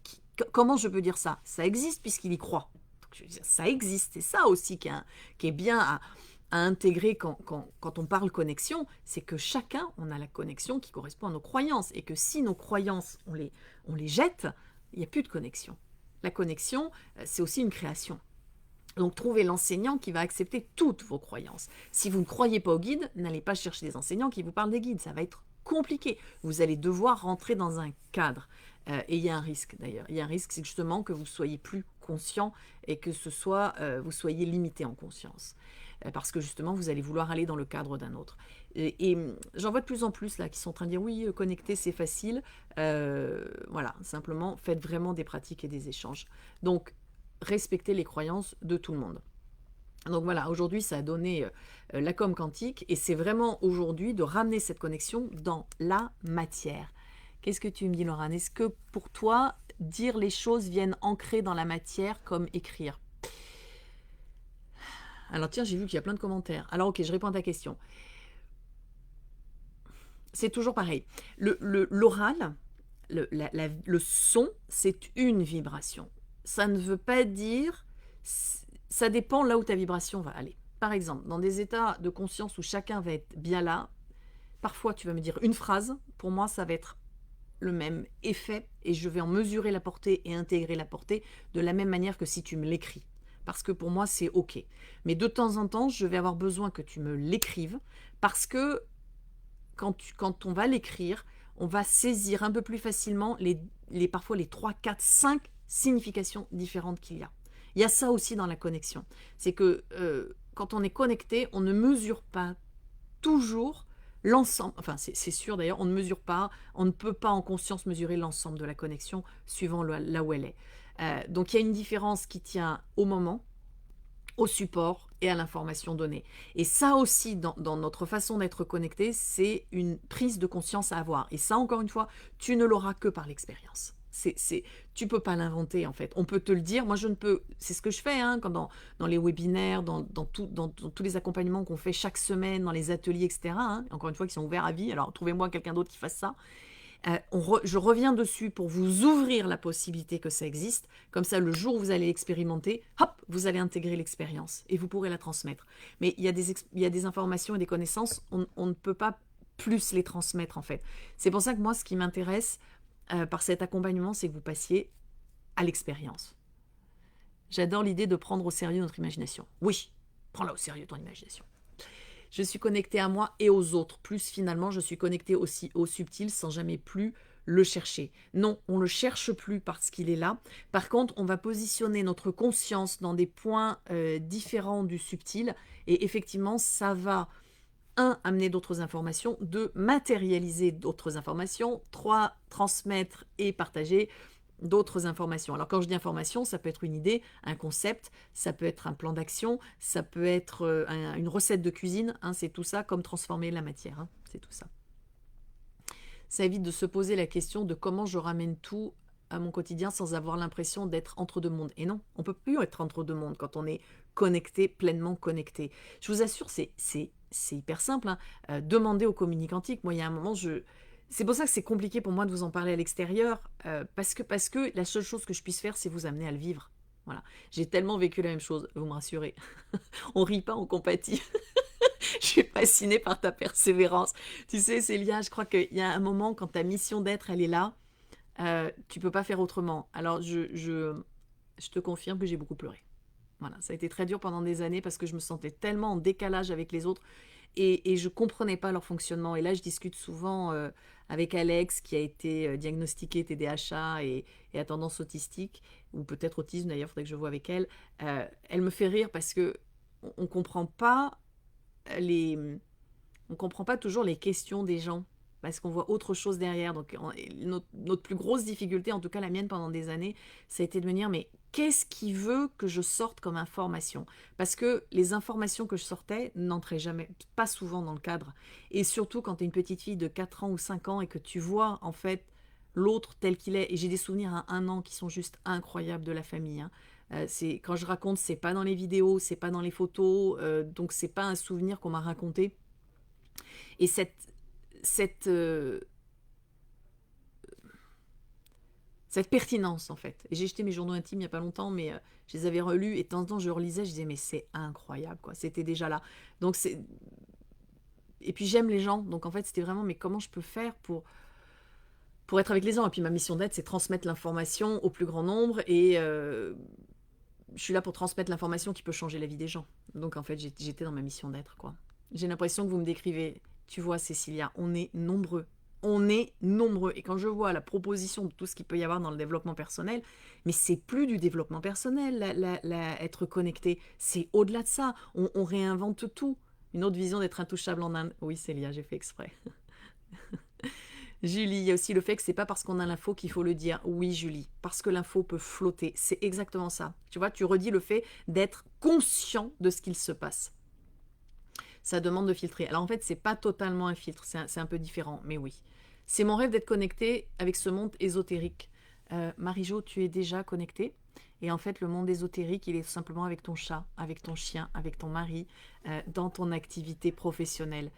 comment je peux dire ça? Ça existe puisqu'il y croit. Donc, je veux dire, ça existe. C'est ça aussi qui est bien à intégrer quand on parle connexion. C'est que chacun, on a la connexion qui correspond à nos croyances. Et que si nos croyances, on les jette, il n'y a plus de connexion. La connexion, c'est aussi une création. Donc, trouvez l'enseignant qui va accepter toutes vos croyances. Si vous ne croyez pas aux guides, n'allez pas chercher des enseignants qui vous parlent des guides. Ça va être compliqué. Vous allez devoir rentrer dans un cadre. Et il y a un risque, d'ailleurs. Il y a un risque, c'est justement que vous soyez plus conscient et que vous soyez limité en conscience. parce que justement, vous allez vouloir aller dans le cadre d'un autre. Et j'en vois de plus en plus là qui sont en train de dire oui, connecter c'est facile. Voilà, simplement faites vraiment des pratiques et des échanges. Donc, respectez les croyances de tout le monde. Donc voilà, aujourd'hui ça a donné la com quantique et c'est vraiment aujourd'hui de ramener cette connexion dans la matière. Qu'est-ce que tu me dis, Laurent? Est-ce que pour toi, dire les choses viennent ancrer dans la matière comme écrire? Alors tiens, j'ai vu qu'il y a plein de commentaires. Alors ok, je réponds à ta question. C'est toujours pareil. L'oral, le son, c'est une vibration. Ça ne veut pas dire... Ça dépend là où ta vibration va aller. Par exemple, dans des états de conscience où chacun va être bien là, parfois tu vas me dire une phrase, pour moi ça va être le même effet et je vais en mesurer la portée et intégrer la portée de la même manière que si tu me l'écris. Parce que pour moi c'est ok. Mais de temps en temps, je vais avoir besoin que tu me l'écrives parce que quand on va l'écrire, on va saisir un peu plus facilement parfois les 3, 4, 5 significations différentes qu'il y a. Il y a ça aussi dans la connexion. C'est que quand on est connecté, on ne mesure pas toujours l'ensemble. Enfin, c'est sûr d'ailleurs, on ne mesure pas, on ne peut pas en conscience mesurer l'ensemble de la connexion suivant là où elle est. Donc il y a une différence qui tient au moment, au support et à l'information donnée. Et ça aussi, dans notre façon d'être connecté, c'est une prise de conscience à avoir. Et ça, encore une fois, tu ne l'auras que par l'expérience. Tu peux pas l'inventer en fait. On peut te le dire. Moi, je ne peux. C'est ce que je fais quand dans les webinaires, dans tous les accompagnements qu'on fait chaque semaine, dans les ateliers, etc. Encore une fois, qui sont ouverts à vie. Alors, trouvez-moi quelqu'un d'autre qui fasse ça. Je reviens dessus pour vous ouvrir la possibilité que ça existe. Comme ça, le jour où vous allez l'expérimenter, hop, vous allez intégrer l'expérience et vous pourrez la transmettre. Mais il y a des informations et des connaissances, on ne peut pas plus les transmettre en fait. C'est pour ça que moi, ce qui m'intéresse par cet accompagnement, c'est que vous passiez à l'expérience. J'adore l'idée de prendre au sérieux notre imagination. Oui, prends-la au sérieux ton imagination. Je suis connectée à moi et aux autres. Plus finalement, je suis connectée aussi au subtil sans jamais plus le chercher. Non, on ne le cherche plus parce qu'il est là. Par contre, on va positionner notre conscience dans des points différents du subtil. Et effectivement, ça va, 1, amener d'autres informations, 2, matérialiser d'autres informations, 3, transmettre et partager d'autres informations. Alors quand je dis information, ça peut être une idée, un concept, ça peut être un plan d'action, ça peut être une recette de cuisine, c'est tout ça, comme transformer la matière, c'est tout ça. Ça évite de se poser la question de comment je ramène tout à mon quotidien sans avoir l'impression d'être entre deux mondes. Et non, on ne peut plus être entre deux mondes quand on est connecté, pleinement connecté. Je vous assure, c'est hyper simple. Demandez au communicants-quantiques. Moi, il y a un moment, c'est pour ça que c'est compliqué pour moi de vous en parler à l'extérieur, parce que la seule chose que je puisse faire, c'est vous amener à le vivre. Voilà. J'ai tellement vécu la même chose, vous me rassurez. On rit pas, on compatit. Je suis fascinée par ta persévérance. Tu sais, Célia, je crois qu'il y a un moment, quand ta mission d'être, elle est là, tu peux pas faire autrement. Alors, je te confirme que j'ai beaucoup pleuré. Voilà, ça a été très dur pendant des années parce que je me sentais tellement en décalage avec les autres et je comprenais pas leur fonctionnement. Et là, je discute souvent avec Alex qui a été diagnostiquée TDAH et à tendance autistique, ou peut-être autisme d'ailleurs, il faudrait que je voie avec elle. Elle me fait rire parce que on comprend pas on comprend pas toujours les questions des gens parce qu'on voit autre chose derrière. Donc notre plus grosse difficulté, en tout cas la mienne pendant des années, ça a été de me dire mais qu'est-ce qui veut que je sorte comme information? Parce que les informations que je sortais n'entraient jamais, pas souvent dans le cadre. Et surtout quand tu es une petite fille de 4 ans ou 5 ans et que tu vois en fait l'autre tel qu'il est. Et j'ai des souvenirs à 1 an qui sont juste incroyables de la famille. Quand je raconte, c'est pas dans les vidéos, c'est pas dans les photos, donc c'est pas un souvenir qu'on m'a raconté. Et cette pertinence en fait. Et j'ai jeté mes journaux intimes il n'y a pas longtemps, mais je les avais relus et de temps en temps je relisais, je disais mais c'est incroyable quoi, c'était déjà là. Donc et puis j'aime les gens, donc en fait c'était vraiment mais comment je peux faire pour être avec les gens. Et puis ma mission d'être, c'est transmettre l'information au plus grand nombre et je suis là pour transmettre l'information qui peut changer la vie des gens. Donc en fait j'étais dans ma mission d'être quoi. J'ai l'impression que vous me décrivez. Tu vois, Cécilia, on est nombreux. On est nombreux. Et quand je vois la proposition de tout ce qu'il peut y avoir dans le développement personnel, mais c'est plus du développement personnel, être connecté. C'est au-delà de ça. On réinvente tout. Une autre vision d'être intouchable en Inde. Oui, Célia, j'ai fait exprès. Julie, il y a aussi le fait que c'est pas parce qu'on a l'info qu'il faut le dire. Oui, Julie, parce que l'info peut flotter. C'est exactement ça. Tu vois, tu redis le fait d'être conscient de ce qu'il se passe. Ça demande de filtrer. Alors en fait, c'est pas totalement un filtre, c'est un peu différent, mais oui. C'est mon rêve d'être connecté avec ce monde ésotérique. Marie-Jo, tu es déjà connectée. Et en fait, le monde ésotérique, il est tout simplement avec ton chat, avec ton chien, avec ton mari, dans ton activité professionnelle.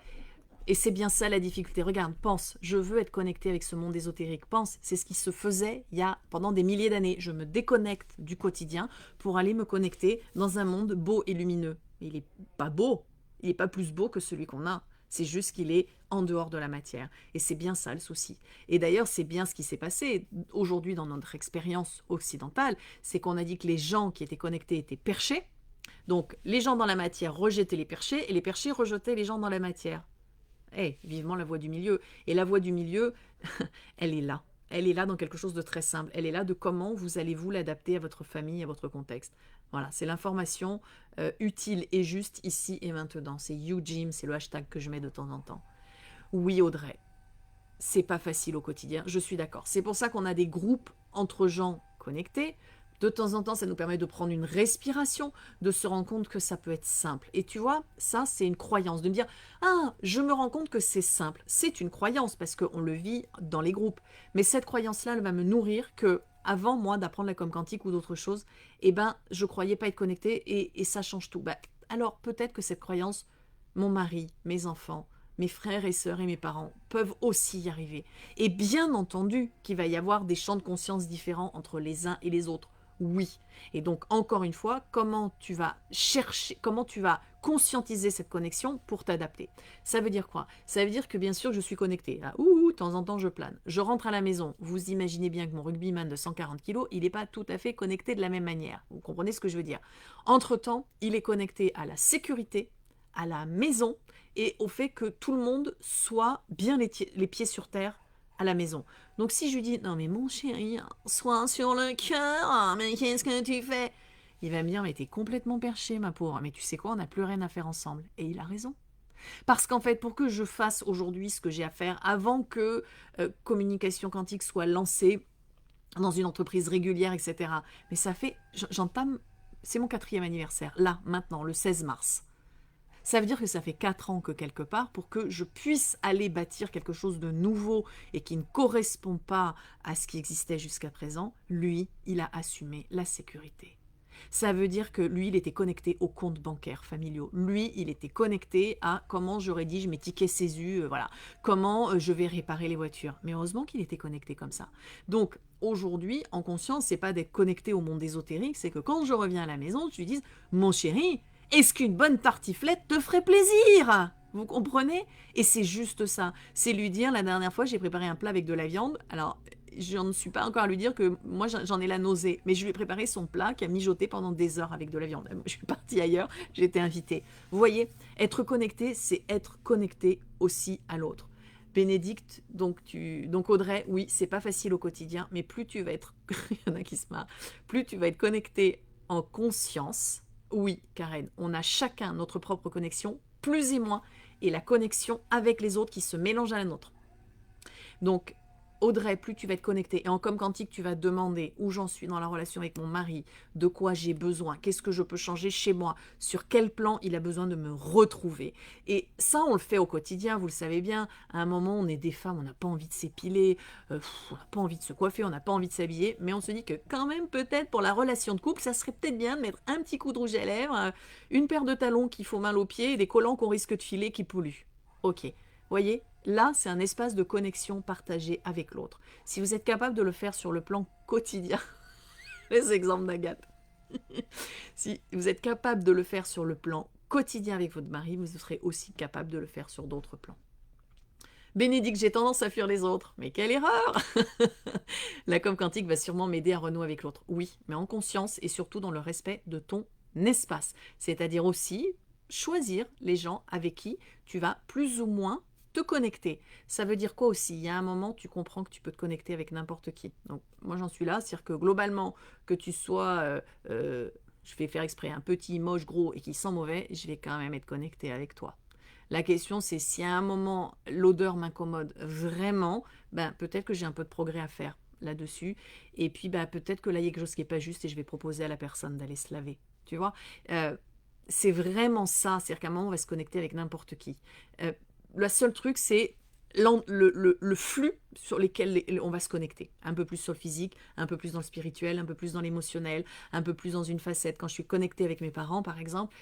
Et c'est bien ça la difficulté. Regarde, pense, je veux être connecté avec ce monde ésotérique. Pense, c'est ce qui se faisait il y a pendant des milliers d'années. Je me déconnecte du quotidien pour aller me connecter dans un monde beau et lumineux. Mais il n'est pas beau, il n'est pas plus beau que celui qu'on a. C'est juste qu'il est en dehors de la matière. Et c'est bien ça le souci. Et d'ailleurs, c'est bien ce qui s'est passé aujourd'hui dans notre expérience occidentale. C'est qu'on a dit que les gens qui étaient connectés étaient perchés. Donc, les gens dans la matière rejetaient les perchés et les perchés rejetaient les gens dans la matière. Vivement la voie du milieu. Et la voie du milieu, elle est là. Elle est là dans quelque chose de très simple. Elle est là de comment vous allez vous l'adapter à votre famille, à votre contexte. Voilà, c'est l'information utile et juste ici et maintenant. C'est YouJim, c'est le hashtag que je mets de temps en temps. Oui, Audrey, c'est pas facile au quotidien, je suis d'accord. C'est pour ça qu'on a des groupes entre gens connectés. De temps en temps, ça nous permet de prendre une respiration, de se rendre compte que ça peut être simple. Et tu vois, ça, c'est une croyance, de me dire « Ah, je me rends compte que c'est simple ». C'est une croyance parce qu'on le vit dans les groupes. Mais cette croyance-là, elle va me nourrir que, avant moi d'apprendre la com quantique ou d'autres choses, je croyais pas être connectée et ça change tout. Alors, peut-être que cette croyance, mon mari, mes enfants, mes frères et sœurs et mes parents peuvent aussi y arriver. Et bien entendu qu'il va y avoir des champs de conscience différents entre les uns et les autres. Oui. Et donc, encore une fois, comment tu vas chercher, comment tu vas conscientiser cette connexion pour t'adapter. Ça veut dire quoi? Ça veut dire que bien sûr, je suis connectée. Là, de temps en temps, je plane. Je rentre à la maison. Vous imaginez bien que mon rugbyman de 140 kg, il n'est pas tout à fait connecté de la même manière. Vous comprenez ce que je veux dire? Entre-temps, il est connecté à la sécurité, à la maison et au fait que tout le monde soit bien les pieds sur terre à la maison. Donc si je lui dis « Non mais mon chéri, sois sur le cœur, mais qu'est-ce que tu fais ?» Il va me dire « Mais t'es complètement perché ma pauvre, mais tu sais quoi, on n'a plus rien à faire ensemble. » Et il a raison. Parce qu'en fait, pour que je fasse aujourd'hui ce que j'ai à faire, avant que Communication Quantique soit lancée dans une entreprise régulière, etc. Mais ça fait, j'entame, c'est mon 4e anniversaire, là, maintenant, le 16 mars. Ça veut dire que ça fait 4 ans que quelque part, pour que je puisse aller bâtir quelque chose de nouveau et qui ne correspond pas à ce qui existait jusqu'à présent, lui, il a assumé la sécurité. Ça veut dire que lui, il était connecté aux comptes bancaires familiaux. Lui, il était connecté à comment je rédige mes tickets CESU, voilà, comment je vais réparer les voitures. Mais heureusement qu'il était connecté comme ça. Donc, aujourd'hui, en conscience, c'est pas d'être connecté au monde ésotérique, c'est que quand je reviens à la maison, je lui dis « Mon chéri, est-ce qu'une bonne tartiflette te ferait plaisir ?» Vous comprenez? Et c'est juste ça. C'est lui dire, la dernière fois, j'ai préparé un plat avec de la viande. Alors, je ne suis pas encore à lui dire que moi, j'en ai la nausée. Mais je lui ai préparé son plat qui a mijoté pendant des heures avec de la viande. Je suis partie ailleurs, j'ai été invitée. Vous voyez, être connecté, c'est être connecté aussi à l'autre. Bénédicte, donc Audrey, oui, c'est pas facile au quotidien, mais plus tu vas être, il y en a qui se marrent, plus tu vas être connecté en conscience. Oui, Karen, on a chacun notre propre connexion, plus et moins, et la connexion avec les autres qui se mélange à la nôtre. Donc, Audrey, plus tu vas être connectée, et en com quantique, tu vas demander où j'en suis dans la relation avec mon mari, de quoi j'ai besoin, qu'est-ce que je peux changer chez moi, sur quel plan il a besoin de me retrouver. Et ça, on le fait au quotidien, vous le savez bien. À un moment, on est des femmes, on n'a pas envie de s'épiler, on n'a pas envie de se coiffer, on n'a pas envie de s'habiller, mais on se dit que quand même, peut-être pour la relation de couple, ça serait peut-être bien de mettre un petit coup de rouge à lèvres, une paire de talons qui font mal aux pieds et des collants qu'on risque de filer qui polluent. Ok, voyez, là, c'est un espace de connexion partagé avec l'autre. Si vous êtes capable de le faire sur le plan quotidien, les exemples d'Agathe, si vous êtes capable de le faire sur le plan quotidien avec votre mari, vous serez aussi capable de le faire sur d'autres plans. Bénédicte, j'ai tendance à fuir les autres. Mais quelle erreur! La com quantique va sûrement m'aider à renouer avec l'autre. Oui, mais en conscience et surtout dans le respect de ton espace. C'est-à-dire aussi choisir les gens avec qui tu vas plus ou moins te connecter, ça veut dire quoi aussi? Il y a un moment, tu comprends que tu peux te connecter avec n'importe qui. Donc, moi, j'en suis là. C'est-à-dire que globalement, que tu sois, je vais faire exprès, un petit, moche, gros et qui sent mauvais, je vais quand même être connecté avec toi. La question, c'est si à un moment, l'odeur m'incommode vraiment, ben, peut-être que j'ai un peu de progrès à faire là-dessus. Et puis, ben, peut-être que là, il y a quelque chose qui n'est pas juste et je vais proposer à la personne d'aller se laver. Tu vois, Euh, c'est vraiment ça. C'est-à-dire qu'à un moment, on va se connecter avec n'importe qui. Euh, le seul truc, c'est le flux sur lesquels on va se connecter. Un peu plus sur le physique, un peu plus dans le spirituel, un peu plus dans l'émotionnel, un peu plus dans une facette. Quand je suis connectée avec mes parents, par exemple,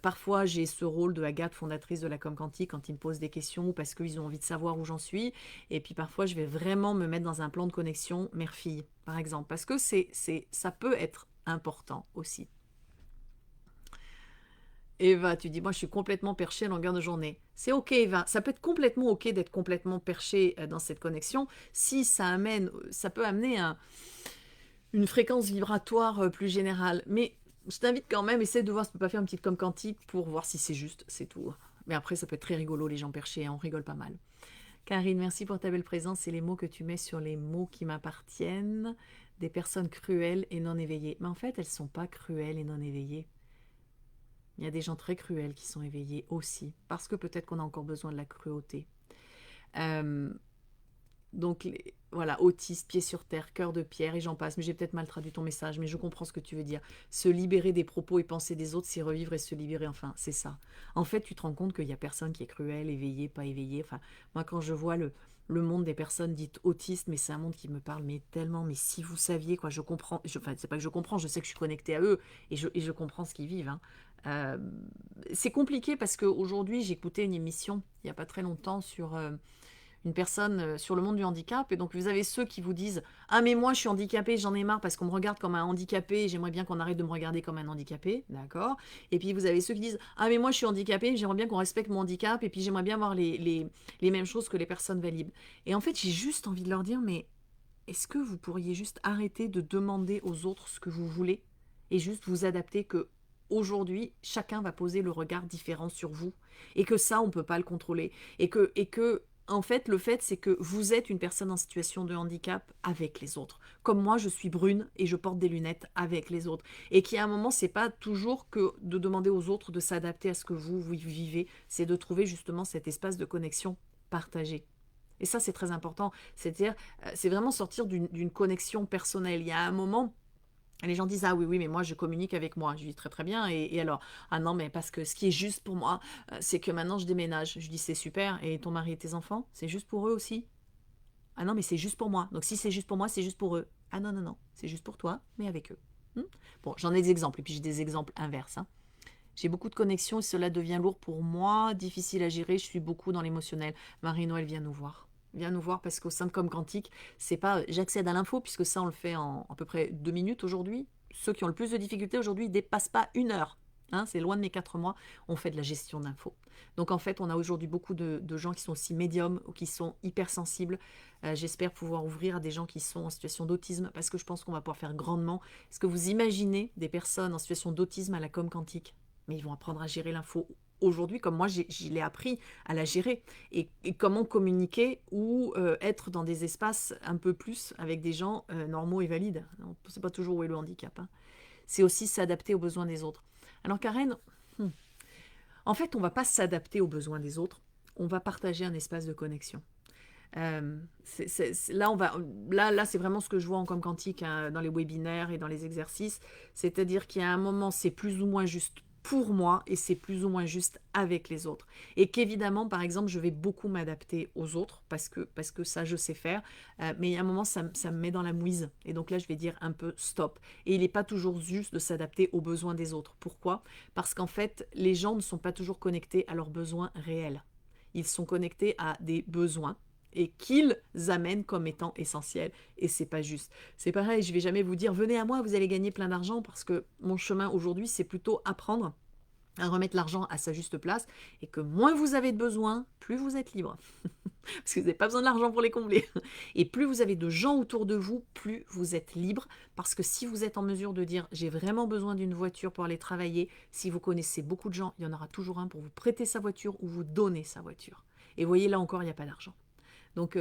parfois j'ai ce rôle de Agathe, fondatrice de la Com Quantique, quand ils me posent des questions ou parce qu'ils ont envie de savoir où j'en suis. Et puis parfois, je vais vraiment me mettre dans un plan de connexion mère-fille, par exemple, parce que ça peut être important aussi. Eva, tu dis, moi je suis complètement perché à longueur de journée. C'est ok Eva, ça peut être complètement ok d'être complètement perché dans cette connexion si ça peut amener une fréquence vibratoire plus générale. Mais je t'invite quand même, essaie de voir si tu peux pas faire une petite com quantique pour voir si c'est juste, c'est tout. Mais après ça peut être très rigolo les gens perchés, hein, on rigole pas mal. Karine, merci pour ta belle présence et les mots que tu mets sur les mots qui m'appartiennent. Des personnes cruelles et non éveillées. Mais en fait, elles sont pas cruelles et non éveillées. Il y a des gens très cruels qui sont éveillés aussi, parce que peut-être qu'on a encore besoin de la cruauté. Euh, donc voilà, autiste, pied sur terre, cœur de pierre, et j'en passe. Mais j'ai peut-être mal traduit ton message, mais je comprends ce que tu veux dire. Se libérer des propos et pensées des autres, c'est revivre et se libérer, enfin, c'est ça. En fait, tu te rends compte qu'il n'y a personne qui est cruel, éveillé, pas éveillé. Enfin, moi, quand je vois le monde des personnes dites autistes, mais c'est un monde qui me parle mais tellement, mais si vous saviez, quoi, je comprends, enfin, c'est pas que je comprends, je sais que je suis connectée à eux, et je comprends ce qu'ils vivent, hein. Euh, c'est compliqué parce qu'aujourd'hui, j'écoutais une émission il n'y a pas très longtemps sur une personne sur le monde du handicap. Et donc, vous avez ceux qui vous disent ah, mais moi, je suis handicapé, j'en ai marre parce qu'on me regarde comme un handicapé, j'aimerais bien qu'on arrête de me regarder comme un handicapé. D'accord. Et puis, vous avez ceux qui disent ah, mais moi, je suis handicapé, j'aimerais bien qu'on respecte mon handicap, et puis j'aimerais bien avoir les mêmes choses que les personnes valides. Et en fait, j'ai juste envie de leur dire mais est-ce que vous pourriez juste arrêter de demander aux autres ce que vous voulez et juste vous adapter que aujourd'hui, chacun va poser le regard différent sur vous et que ça, on ne peut pas le contrôler et que en fait, le fait, c'est que vous êtes une personne en situation de handicap avec les autres. Comme moi, je suis brune et je porte des lunettes avec les autres. Et qu'il y a un moment, c'est pas toujours que de demander aux autres de s'adapter à ce que vous vivez, c'est de trouver justement cet espace de connexion partagé. Et ça, c'est très important. C'est-à-dire, c'est vraiment sortir d'une connexion personnelle. Il y a un moment, les gens disent ah oui, oui, mais moi je communique avec moi. Je dis très très bien. Et alors, ah non, mais parce que ce qui est juste pour moi, c'est que maintenant je déménage. Je dis c'est super. Et ton mari et tes enfants, c'est juste pour eux aussi? Ah non, mais c'est juste pour moi. Donc si c'est juste pour moi, c'est juste pour eux. Ah non, non, non, c'est juste pour toi, mais avec eux. Bon, j'en ai des exemples. Et puis j'ai des exemples inverses, hein. J'ai beaucoup de connexions et cela devient lourd pour moi, difficile à gérer. Je suis beaucoup dans l'émotionnel. Marie-Noël vient nous voir. Viens nous voir parce qu'au sein de Com Quantique, c'est pas j'accède à l'info puisque ça on le fait en à peu près 2 minutes aujourd'hui. Ceux qui ont le plus de difficultés aujourd'hui ne dépassent pas 1 heure. Hein, c'est loin de mes 4 mois. On fait de la gestion d'infos. Donc en fait, on a aujourd'hui beaucoup de gens qui sont aussi médiums ou qui sont hypersensibles. J'espère pouvoir ouvrir à des gens qui sont en situation d'autisme parce que je pense qu'on va pouvoir faire grandement. Est-ce que vous imaginez des personnes en situation d'autisme à la Com Quantique? Mais ils vont apprendre à gérer l'info aujourd'hui comme moi je l'ai appris à la gérer et comment communiquer ou être dans des espaces un peu plus avec des gens normaux et valides. On ne sait pas toujours où est le handicap, hein. C'est aussi s'adapter aux besoins des autres. Alors Karen, en fait on ne va pas s'adapter aux besoins des autres, on va partager un espace de connexion. Là, là c'est vraiment ce que je vois en com quantique, hein, dans les webinaires et dans les exercices. C'est-à-dire qu'il y a un moment, c'est plus ou moins juste pour moi et c'est plus ou moins juste avec les autres. Et qu'évidemment, par exemple, je vais beaucoup m'adapter aux autres parce que ça, je sais faire. Mais il y a un moment, ça me met dans la mouise. Et donc là, je vais dire un peu stop. Et il n'est pas toujours juste de s'adapter aux besoins des autres. Pourquoi? Parce qu'en fait, les gens ne sont pas toujours connectés à leurs besoins réels. Ils sont connectés à des besoins et qu'ils amènent comme étant essentiels. Et c'est pas juste. C'est pareil, je vais jamais vous dire venez à moi, vous allez gagner plein d'argent parce que mon chemin aujourd'hui, c'est plutôt apprendre à remettre l'argent à sa juste place et que moins vous avez de besoins, plus vous êtes libre. Parce que vous n'avez pas besoin de l'argent pour les combler. Et plus vous avez de gens autour de vous, plus vous êtes libre. Parce que si vous êtes en mesure de dire j'ai vraiment besoin d'une voiture pour aller travailler, si vous connaissez beaucoup de gens, il y en aura toujours un pour vous prêter sa voiture ou vous donner sa voiture. Et vous voyez, là encore, il n'y a pas d'argent. Donc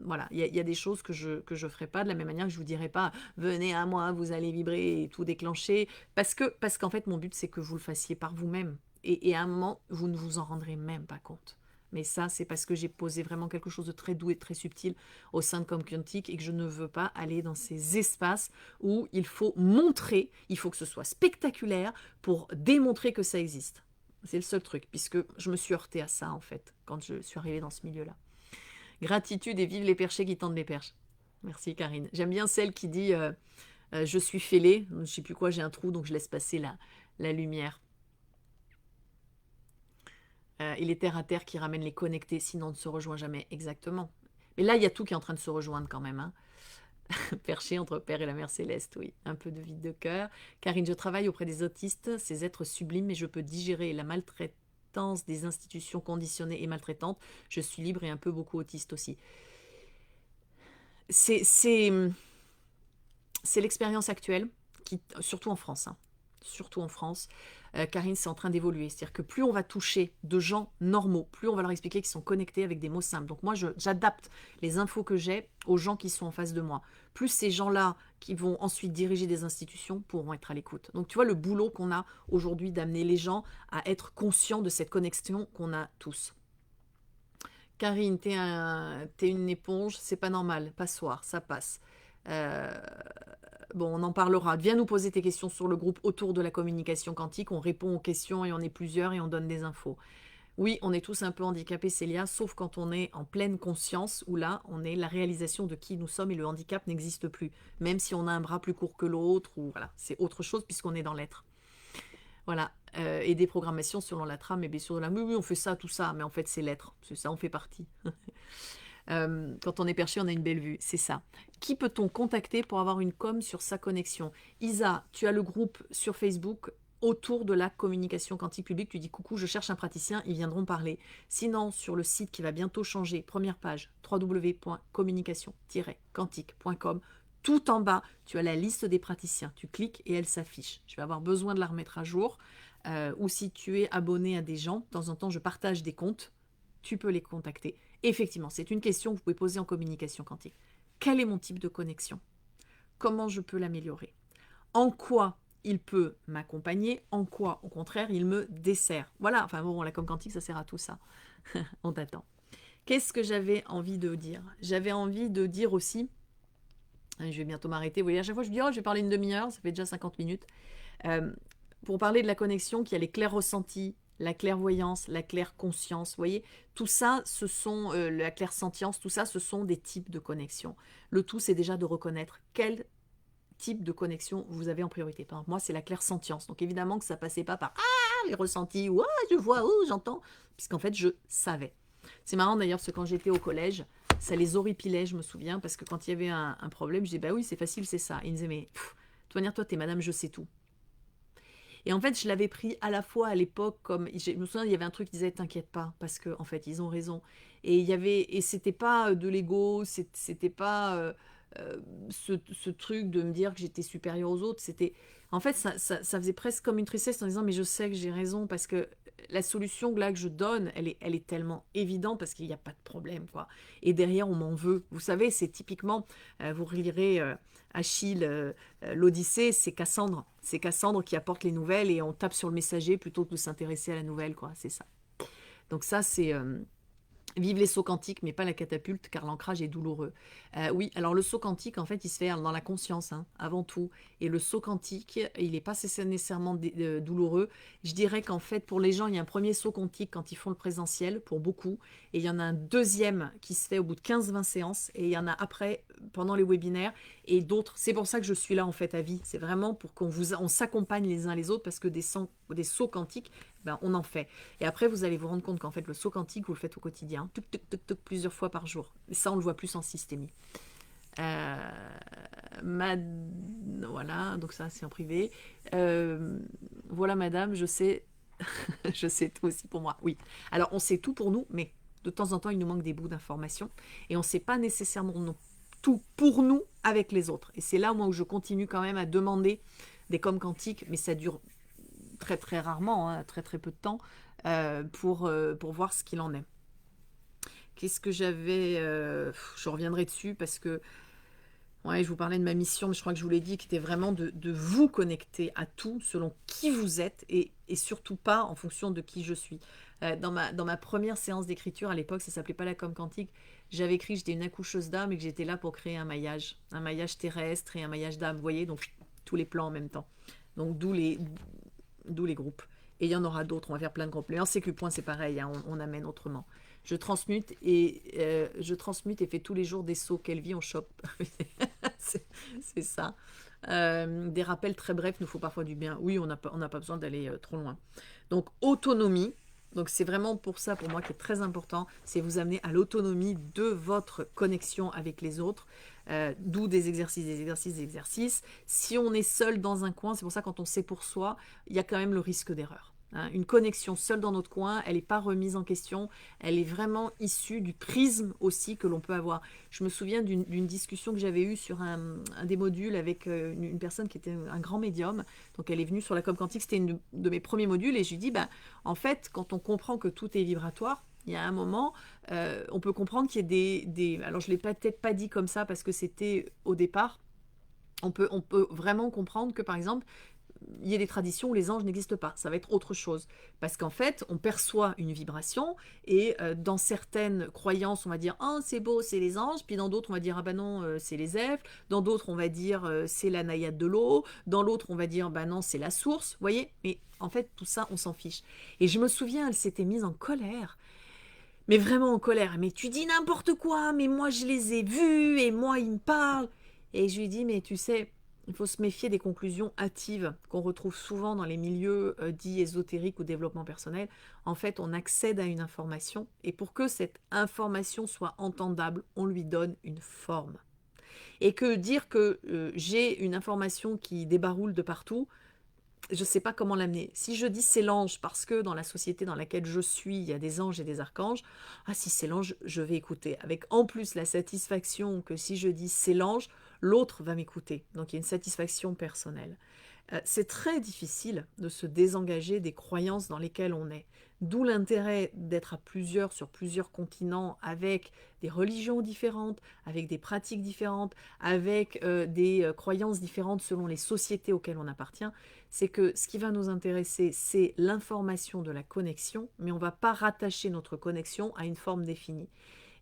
voilà, il y a des choses que je ne ferai pas, de la même manière que je ne vous dirai pas venez à moi, vous allez vibrer et tout déclencher, parce qu'en fait mon but c'est que vous le fassiez par vous-même, et à un moment vous ne vous en rendrez même pas compte. Mais ça c'est parce que j'ai posé vraiment quelque chose de très doux et très subtil au sein de Comme Quantique, et que je ne veux pas aller dans ces espaces où il faut montrer, il faut que ce soit spectaculaire pour démontrer que ça existe. C'est le seul truc, puisque je me suis heurtée à ça en fait quand je suis arrivée dans ce milieu-là. Gratitude et vive les perchés qui tendent les perches. Merci Karine. J'aime bien celle qui dit je suis fêlée, je ne sais plus quoi, j'ai un trou, donc je laisse passer la lumière. Et les terre à terre qui ramènent les connectés, sinon on ne se rejoint jamais. Exactement. Mais là, il y a tout qui est en train de se rejoindre quand même. Hein. Perché entre Père et la Mère Céleste, oui. Un peu de vide de cœur. Karine, je travaille auprès des autistes, ces êtres sublimes, et je peux digérer la maltraitance des institutions conditionnées et maltraitantes. Je suis libre et un peu beaucoup autiste aussi. C'est l'expérience actuelle, surtout en France. Hein. Surtout en France, Karine, c'est en train d'évoluer. C'est-à-dire que plus on va toucher de gens normaux, plus on va leur expliquer qu'ils sont connectés avec des mots simples. Donc moi, j'adapte les infos que j'ai aux gens qui sont en face de moi. Plus ces gens-là qui vont ensuite diriger des institutions pourront être à l'écoute. Donc tu vois le boulot qu'on a aujourd'hui d'amener les gens à être conscients de cette connexion qu'on a tous. Karine, t'es une éponge, c'est pas normal, passoire, ça passe. Bon, on en parlera. Viens nous poser tes questions sur le groupe autour de la communication quantique. On répond aux questions et on est plusieurs et on donne des infos. Oui, on est tous un peu handicapés, Célia, sauf quand on est en pleine conscience, où là, on est la réalisation de qui nous sommes et le handicap n'existe plus. Même si on a un bras plus court que l'autre, ou voilà, c'est autre chose puisqu'on est dans l'être. Voilà, et des programmations selon la trame et bien sûr de la... Oui, on fait ça, tout ça, mais en fait c'est l'être, c'est ça, on fait partie. Quand on est perché, on a une belle vue, c'est ça. Qui peut-on contacter pour avoir une com sur sa connexion? Isa, tu as le groupe sur Facebook autour de la communication quantique publique, tu dis coucou, je cherche un praticien, ils viendront parler. Sinon, sur le site qui va bientôt changer, première page, www.communication-quantique.com, tout en bas, tu as la liste des praticiens. Tu cliques et elle s'affiche. Je vais avoir besoin de la remettre à jour. Ou si tu es abonné à des gens, de temps en temps, je partage des comptes. Tu peux les contacter. Effectivement, c'est une question que vous pouvez poser en communication quantique. Quel est mon type de connexion? Comment je peux l'améliorer? En quoi il peut m'accompagner? En quoi, au contraire, il me dessert? Voilà, enfin bon, la com quantique, ça sert à tout ça. On t'attend. Qu'est-ce que j'avais envie de dire? J'avais envie de dire aussi... Je vais bientôt m'arrêter. Vous voyez, à chaque fois, je dis, oh, je vais parler une demi-heure, ça fait déjà 50 minutes. Pour parler de la connexion, qui a les clairs ressentis, la clairvoyance, la claire conscience, vous voyez, tout ça, ce sont, la claire sentience, tout ça, ce sont des types de connexion. Le tout, c'est déjà de reconnaître quel type de connexion vous avez en priorité. Par exemple, moi, c'est la claire sentience. Donc, évidemment que ça passait pas par, ah, les ressentis, ou, ah, je vois, oh, j'entends, puisqu'en fait, je savais. C'est marrant d'ailleurs, parce que quand j'étais au collège, ça les horripilait, je me souviens, parce que quand il y avait un problème, je disais, bah oui, c'est facile, c'est ça. Et ils me disaient, mais, de toute manière, toi, t'es madame, je sais tout. Et en fait, je l'avais pris à la fois à l'époque comme, je me souviens, il y avait un truc qui disait, t'inquiète pas, parce que en fait, ils ont raison. Et c'était pas de l'ego, c'était pas ce truc de me dire que j'étais supérieure aux autres. C'était, en fait, ça faisait presque comme une tristesse en disant, mais je sais que j'ai raison, parce que la solution là que je donne, elle est tellement évidente parce qu'il n'y a pas de problème, quoi. Et derrière, on m'en veut. Vous savez, c'est typiquement, vous relirez Achille, l'Odyssée, c'est Cassandre. C'est Cassandre qui apporte les nouvelles et on tape sur le messager plutôt que de s'intéresser à la nouvelle, quoi. C'est ça. Donc ça, c'est... Vive les sauts quantiques, mais pas la catapulte, car l'ancrage est douloureux. Oui, alors le saut quantique, en fait, il se fait dans la conscience, hein, avant tout. Et le saut quantique, il n'est pas nécessairement douloureux. Je dirais qu'en fait, pour les gens, il y a un premier saut quantique quand ils font le présentiel, pour beaucoup. Et il y en a un deuxième qui se fait au bout de 15-20 séances. Et il y en a après, pendant les webinaires, et d'autres. C'est pour ça que je suis là, en fait, à vie. C'est vraiment pour on s'accompagne les uns les autres, parce que des sauts quantiques, ben, on en fait. Et après, vous allez vous rendre compte qu'en fait, le saut quantique, vous le faites au quotidien, plusieurs fois par jour. Et ça, on le voit plus en systémie. Voilà, donc ça, c'est en privé. Voilà, madame, je sais, je sais tout aussi pour moi. Oui. Alors, on sait tout pour nous, mais de temps en temps, il nous manque des bouts d'informations. Et on ne sait pas nécessairement tout pour nous avec les autres. Et c'est là, moi, où je continue quand même à demander des coms quantiques, mais ça dure très très rarement, hein, très très peu de temps, pour voir ce qu'il en est. Qu'est-ce que j'avais je reviendrai dessus parce que ouais, je vous parlais de ma mission, mais je crois que je vous l'ai dit, qui était vraiment de vous connecter à tout selon qui vous êtes et surtout pas en fonction de qui je suis. Dans ma première séance d'écriture, à l'époque, ça s'appelait pas la com quantique, j'avais écrit que j'étais une accoucheuse d'âme et que j'étais là pour créer un maillage terrestre et un maillage d'âme, vous voyez, donc tous les plans en même temps. Donc d'où les groupes. Et il y en aura d'autres, on va faire plein de groupes. Les sécu point, c'est pareil, hein, on amène autrement. Je transmute et fais tous les jours des sauts. Quelle vie on chope. C'est ça. Des rappels très brefs nous faut parfois du bien. Oui, on n'a pas besoin d'aller trop loin. Donc, autonomie. Donc, c'est vraiment pour ça, pour moi, qui est très important. C'est vous amener à l'autonomie de votre connexion avec les autres. D'où des exercices, des exercices, des exercices. Si on est seul dans un coin, c'est pour ça quand on sait pour soi, il y a quand même le risque d'erreur. Hein. Une connexion seule dans notre coin, elle n'est pas remise en question, elle est vraiment issue du prisme aussi que l'on peut avoir. Je me souviens d'une discussion que j'avais eue sur un des modules avec une personne qui était un grand médium. Donc elle est venue sur la com quantique, c'était une de mes premiers modules et je lui dis, ben, en fait, quand on comprend que tout est vibratoire, il y a un moment, on peut comprendre qu'il y a alors je ne l'ai peut-être pas dit comme ça parce que c'était au départ, on peut vraiment comprendre que par exemple, il y a des traditions où les anges n'existent pas, ça va être autre chose. Parce qu'en fait, on perçoit une vibration et dans certaines croyances, on va dire « Ah, c'est beau, c'est les anges », puis dans d'autres, on va dire « Ah bah non, c'est les elfes », dans d'autres, on va dire c'est la naïade de l'eau », dans l'autre, on va dire « Bah non, c'est la source », vous voyez. Mais en fait, tout ça, on s'en fiche. Et je me souviens, elle s'était mise en colère, mais vraiment en colère. « Mais tu dis n'importe quoi, mais moi je les ai vus, et moi ils me parlent ». Et je lui dis « Mais tu sais… » Il faut se méfier des conclusions hâtives qu'on retrouve souvent dans les milieux dits ésotériques ou développement personnel. En fait, on accède à une information et pour que cette information soit entendable, on lui donne une forme. Et que dire que j'ai une information qui débaroule de partout, je ne sais pas comment l'amener. Si je dis c'est l'ange parce que dans la société dans laquelle je suis, il y a des anges et des archanges, ah si c'est l'ange, je vais écouter. Avec en plus la satisfaction que si je dis c'est l'ange, l'autre va m'écouter. Donc il y a une satisfaction personnelle. C'est très difficile de se désengager des croyances dans lesquelles on est. D'où l'intérêt d'être à plusieurs sur plusieurs continents avec des religions différentes, avec des pratiques différentes, avec des croyances différentes selon les sociétés auxquelles on appartient. C'est que ce qui va nous intéresser, c'est l'information de la connexion, mais on ne va pas rattacher notre connexion à une forme définie.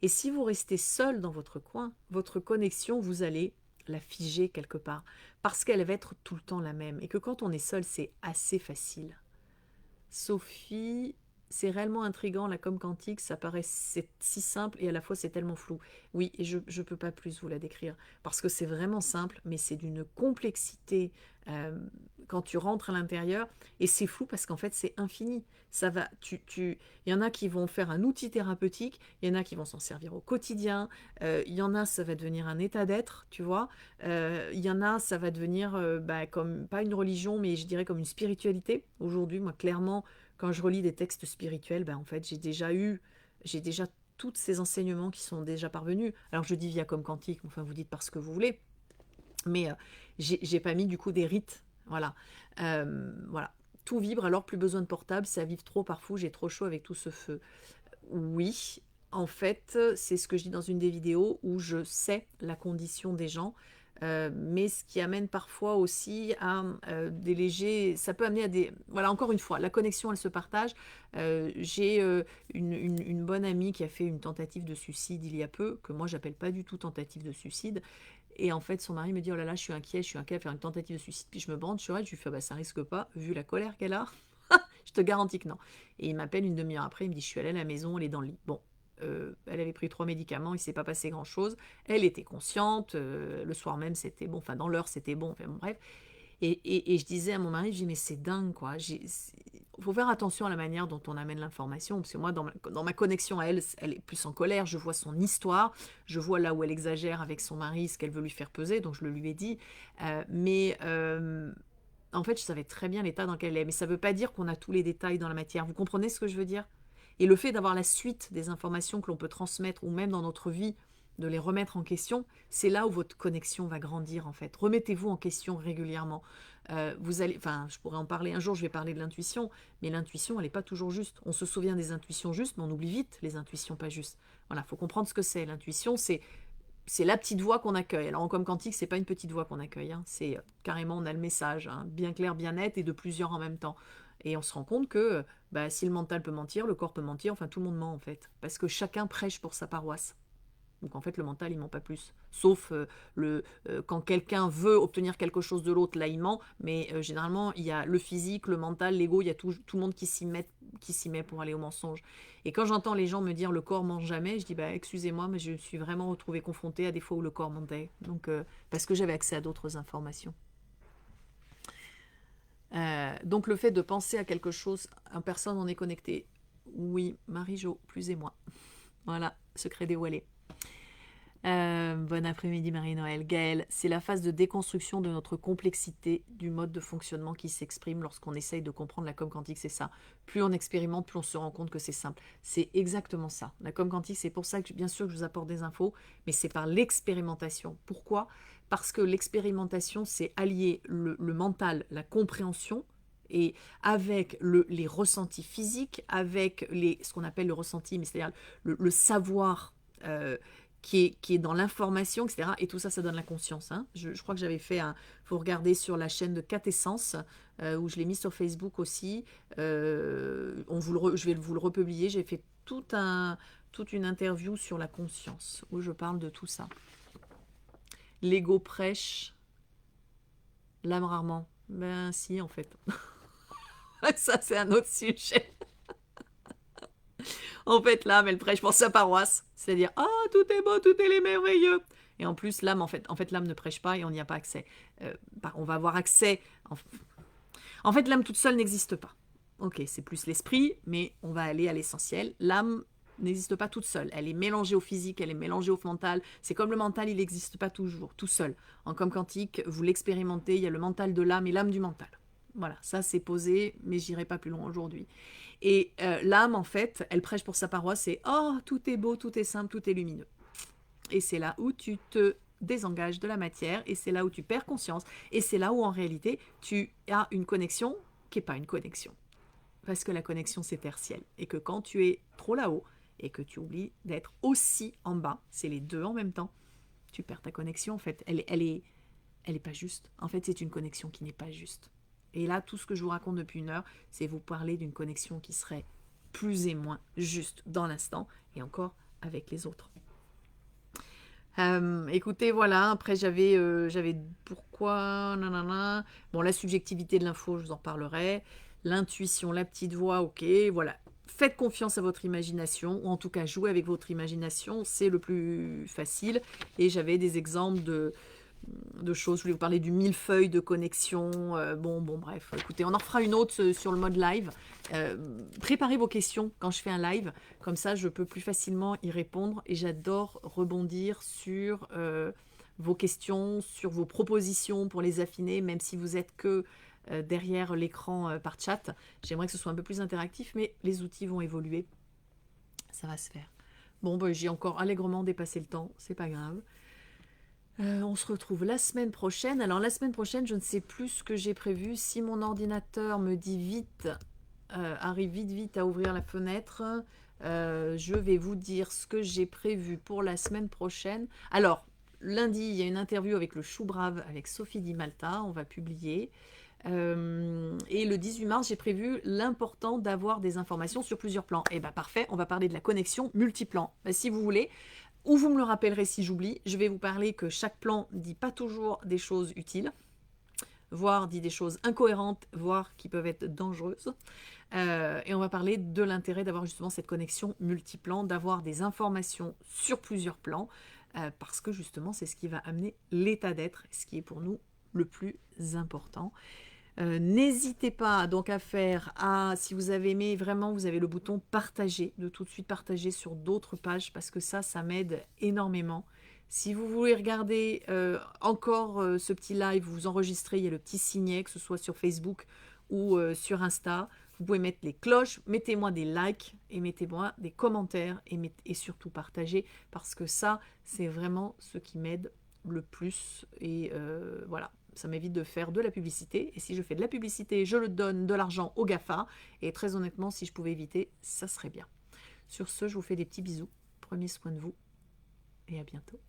Et si vous restez seul dans votre coin, votre connexion, vous allez la figer quelque part, parce qu'elle va être tout le temps la même, et que quand on est seul, c'est assez facile. Sophie, c'est réellement intriguant, la com quantique, ça paraît c'est si simple, et à la fois c'est tellement flou. Oui, et je ne peux pas plus vous la décrire, parce que c'est vraiment simple, mais c'est d'une complexité quand tu rentres à l'intérieur, et c'est flou parce qu'en fait c'est infini. Ça va, il y en a qui vont faire un outil thérapeutique, il y en a qui vont s'en servir au quotidien, il y en a ça va devenir un état d'être, tu vois, il y en a ça va devenir comme, pas une religion, mais je dirais comme une spiritualité. Aujourd'hui, moi clairement, quand je relis des textes spirituels, en fait j'ai déjà tous ces enseignements qui sont déjà parvenus. Alors je dis via comme quantique, enfin vous dites parce que vous voulez, mais j'ai pas mis du coup des rites, voilà. Voilà. Tout vibre, alors plus besoin de portable, ça vibre trop parfois, j'ai trop chaud avec tout ce feu. Oui, en fait, c'est ce que je dis dans une des vidéos où je sais la condition des gens, mais ce qui amène parfois aussi à des légers… Ça peut amener à des… Voilà, encore une fois, la connexion, elle se partage. J'ai une bonne amie qui a fait une tentative de suicide il y a peu, que moi, j'appelle pas du tout tentative de suicide. Et en fait, son mari me dit « Oh là là, je suis inquiet à faire une tentative de suicide. » Puis je me branche sur elle, je lui fais « Ça risque pas, vu la colère qu'elle a. » Je te garantis que non. Et il m'appelle une demi-heure après, il me dit « Je suis allée à la maison, elle est dans le lit. » Bon, elle avait pris 3 médicaments, il ne s'est pas passé grand-chose. Elle était consciente, le soir même, c'était bon. Enfin, dans l'heure, c'était bon. Enfin, bon, bref. Et je disais à mon mari, je dis « Mais c'est dingue, quoi. Il faut faire attention à la manière dont on amène l'information, parce que moi, dans ma connexion à elle, elle est plus en colère, je vois son histoire, je vois là où elle exagère avec son mari, ce qu'elle veut lui faire peser, donc je le lui ai dit, mais en fait, je savais très bien l'état dans lequel elle est, mais ça ne veut pas dire qu'on a tous les détails dans la matière, vous comprenez ce que je veux dire? Et le fait d'avoir la suite des informations que l'on peut transmettre, ou même dans notre vie, de les remettre en question, c'est là où votre connexion va grandir en fait. Remettez-vous en question régulièrement. Vous allez, enfin, je pourrais en parler un jour, je vais parler de l'intuition, mais l'intuition, elle n'est pas toujours juste. On se souvient des intuitions justes, mais on oublie vite les intuitions pas justes. Voilà, il faut comprendre ce que c'est. L'intuition, c'est la petite voix qu'on accueille. Alors en com quantique, c'est pas une petite voix qu'on accueille, hein. C'est carrément, on a le message, hein, bien clair, bien net, et de plusieurs en même temps. Et on se rend compte que si le mental peut mentir, le corps peut mentir, enfin tout le monde ment en fait. Parce que chacun prêche pour sa paroisse. Donc en fait, le mental, il ment pas plus. Sauf quand quelqu'un veut obtenir quelque chose de l'autre, là, il ment. Mais généralement, il y a le physique, le mental, l'ego, il y a tout le monde qui s'y met pour aller au mensonge. Et quand j'entends les gens me dire le corps ment jamais, je dis excusez-moi, mais je me suis vraiment retrouvée confrontée à des fois où le corps mentait. Donc parce que j'avais accès à d'autres informations. Donc le fait de penser à quelque chose, en personne, on est connecté. Oui, Marie-Jo, plus et moi. Voilà, secret dévoilé. Bon après-midi Marie-Noël. Gaëlle, c'est la phase de déconstruction de notre complexité du mode de fonctionnement qui s'exprime lorsqu'on essaye de comprendre la com quantique, c'est ça. Plus on expérimente, plus on se rend compte que c'est simple. C'est exactement ça. La com quantique, c'est pour ça que bien sûr que je vous apporte des infos, mais c'est par l'expérimentation. Pourquoi ? Parce que l'expérimentation, c'est allier le mental, la compréhension, et avec les ressentis physiques, avec ce qu'on appelle le ressenti, mais c'est-à-dire le savoir qui est dans l'information, etc. Et tout ça, ça donne la conscience. Hein. Je crois que j'avais fait faut regarder sur la chaîne de Quintessence, où je l'ai mis sur Facebook aussi. Je vais vous le republier. J'ai fait toute une interview sur la conscience, où je parle de tout ça. L'ego prêche, l'âme rarement. Ben si, en fait. Ça, c'est un autre sujet. En fait, l'âme, elle prêche pour sa paroisse. C'est-à-dire, tout est beau, tout est merveilleux. Et en plus, l'âme, en fait l'âme ne prêche pas et on n'y a pas accès. On va avoir accès. En fait, l'âme toute seule n'existe pas. Ok, c'est plus l'esprit, mais on va aller à l'essentiel. L'âme n'existe pas toute seule. Elle est mélangée au physique, elle est mélangée au mental. C'est comme le mental, il n'existe pas toujours, tout seul. En com quantique, vous l'expérimentez, il y a le mental de l'âme et l'âme du mental. Voilà, ça c'est posé, mais j'irai pas plus loin aujourd'hui. Et l'âme, en fait, elle prêche pour sa paroisse, c'est « Oh, tout est beau, tout est simple, tout est lumineux ». Et c'est là où tu te désengages de la matière, et c'est là où tu perds conscience, et c'est là où, en réalité, tu as une connexion qui n'est pas une connexion. Parce que la connexion, c'est tertiel. Et que quand tu es trop là-haut, et que tu oublies d'être aussi en bas, c'est les deux en même temps, tu perds ta connexion, en fait. Elle est pas juste. En fait, c'est une connexion qui n'est pas juste. Et là, tout ce que je vous raconte depuis une heure, c'est vous parler d'une connexion qui serait plus et moins juste dans l'instant, et encore avec les autres. Écoutez, voilà, après j'avais pourquoi, nanana. Bon, la subjectivité de l'info, je vous en parlerai. L'intuition, la petite voix, ok, voilà. Faites confiance à votre imagination, ou en tout cas jouez avec votre imagination, c'est le plus facile. Et j'avais des exemples de choses. Je voulais vous parler du millefeuille de connexion. Bon, bref. Écoutez, on en fera une autre sur le mode live. Préparez vos questions quand je fais un live. Comme ça, je peux plus facilement y répondre. Et j'adore rebondir sur vos questions, sur vos propositions pour les affiner, même si vous êtes que derrière l'écran par chat. J'aimerais que ce soit un peu plus interactif, mais les outils vont évoluer. Ça va se faire. Bon, j'ai encore allègrement dépassé le temps. C'est pas grave. On se retrouve la semaine prochaine. Alors la semaine prochaine, je ne sais plus ce que j'ai prévu. Si mon ordinateur me dit vite, arrive vite à ouvrir la fenêtre, je vais vous dire ce que j'ai prévu pour la semaine prochaine. Alors, lundi, il y a une interview avec le Chou Brave, avec Sophie Di Malta, on va publier. Et le 18 mars, j'ai prévu l'important d'avoir des informations sur plusieurs plans. Et parfait, on va parler de la connexion multiplan. Si vous voulez, ou vous me le rappellerez si j'oublie, je vais vous parler que chaque plan dit pas toujours des choses utiles, voire dit des choses incohérentes, voire qui peuvent être dangereuses. Et on va parler de l'intérêt d'avoir justement cette connexion multiplan, d'avoir des informations sur plusieurs plans, parce que justement c'est ce qui va amener l'état d'être, ce qui est pour nous le plus important. N'hésitez pas donc à faire, si vous avez aimé, vraiment vous avez le bouton partager, de tout de suite partager sur d'autres pages, parce que ça m'aide énormément. Si vous voulez regarder encore ce petit live, vous enregistrez, il y a le petit signet, que ce soit sur Facebook ou sur Insta. Vous pouvez mettre les cloches, mettez-moi des likes et mettez-moi des commentaires et surtout partagez parce que ça, c'est vraiment ce qui m'aide le plus. Et voilà, ça m'évite de faire de la publicité. Et si je fais de la publicité, je le donne de l'argent aux GAFA. Et très honnêtement, si je pouvais éviter, ça serait bien. Sur ce, je vous fais des petits bisous. Prenez soin de vous et à bientôt.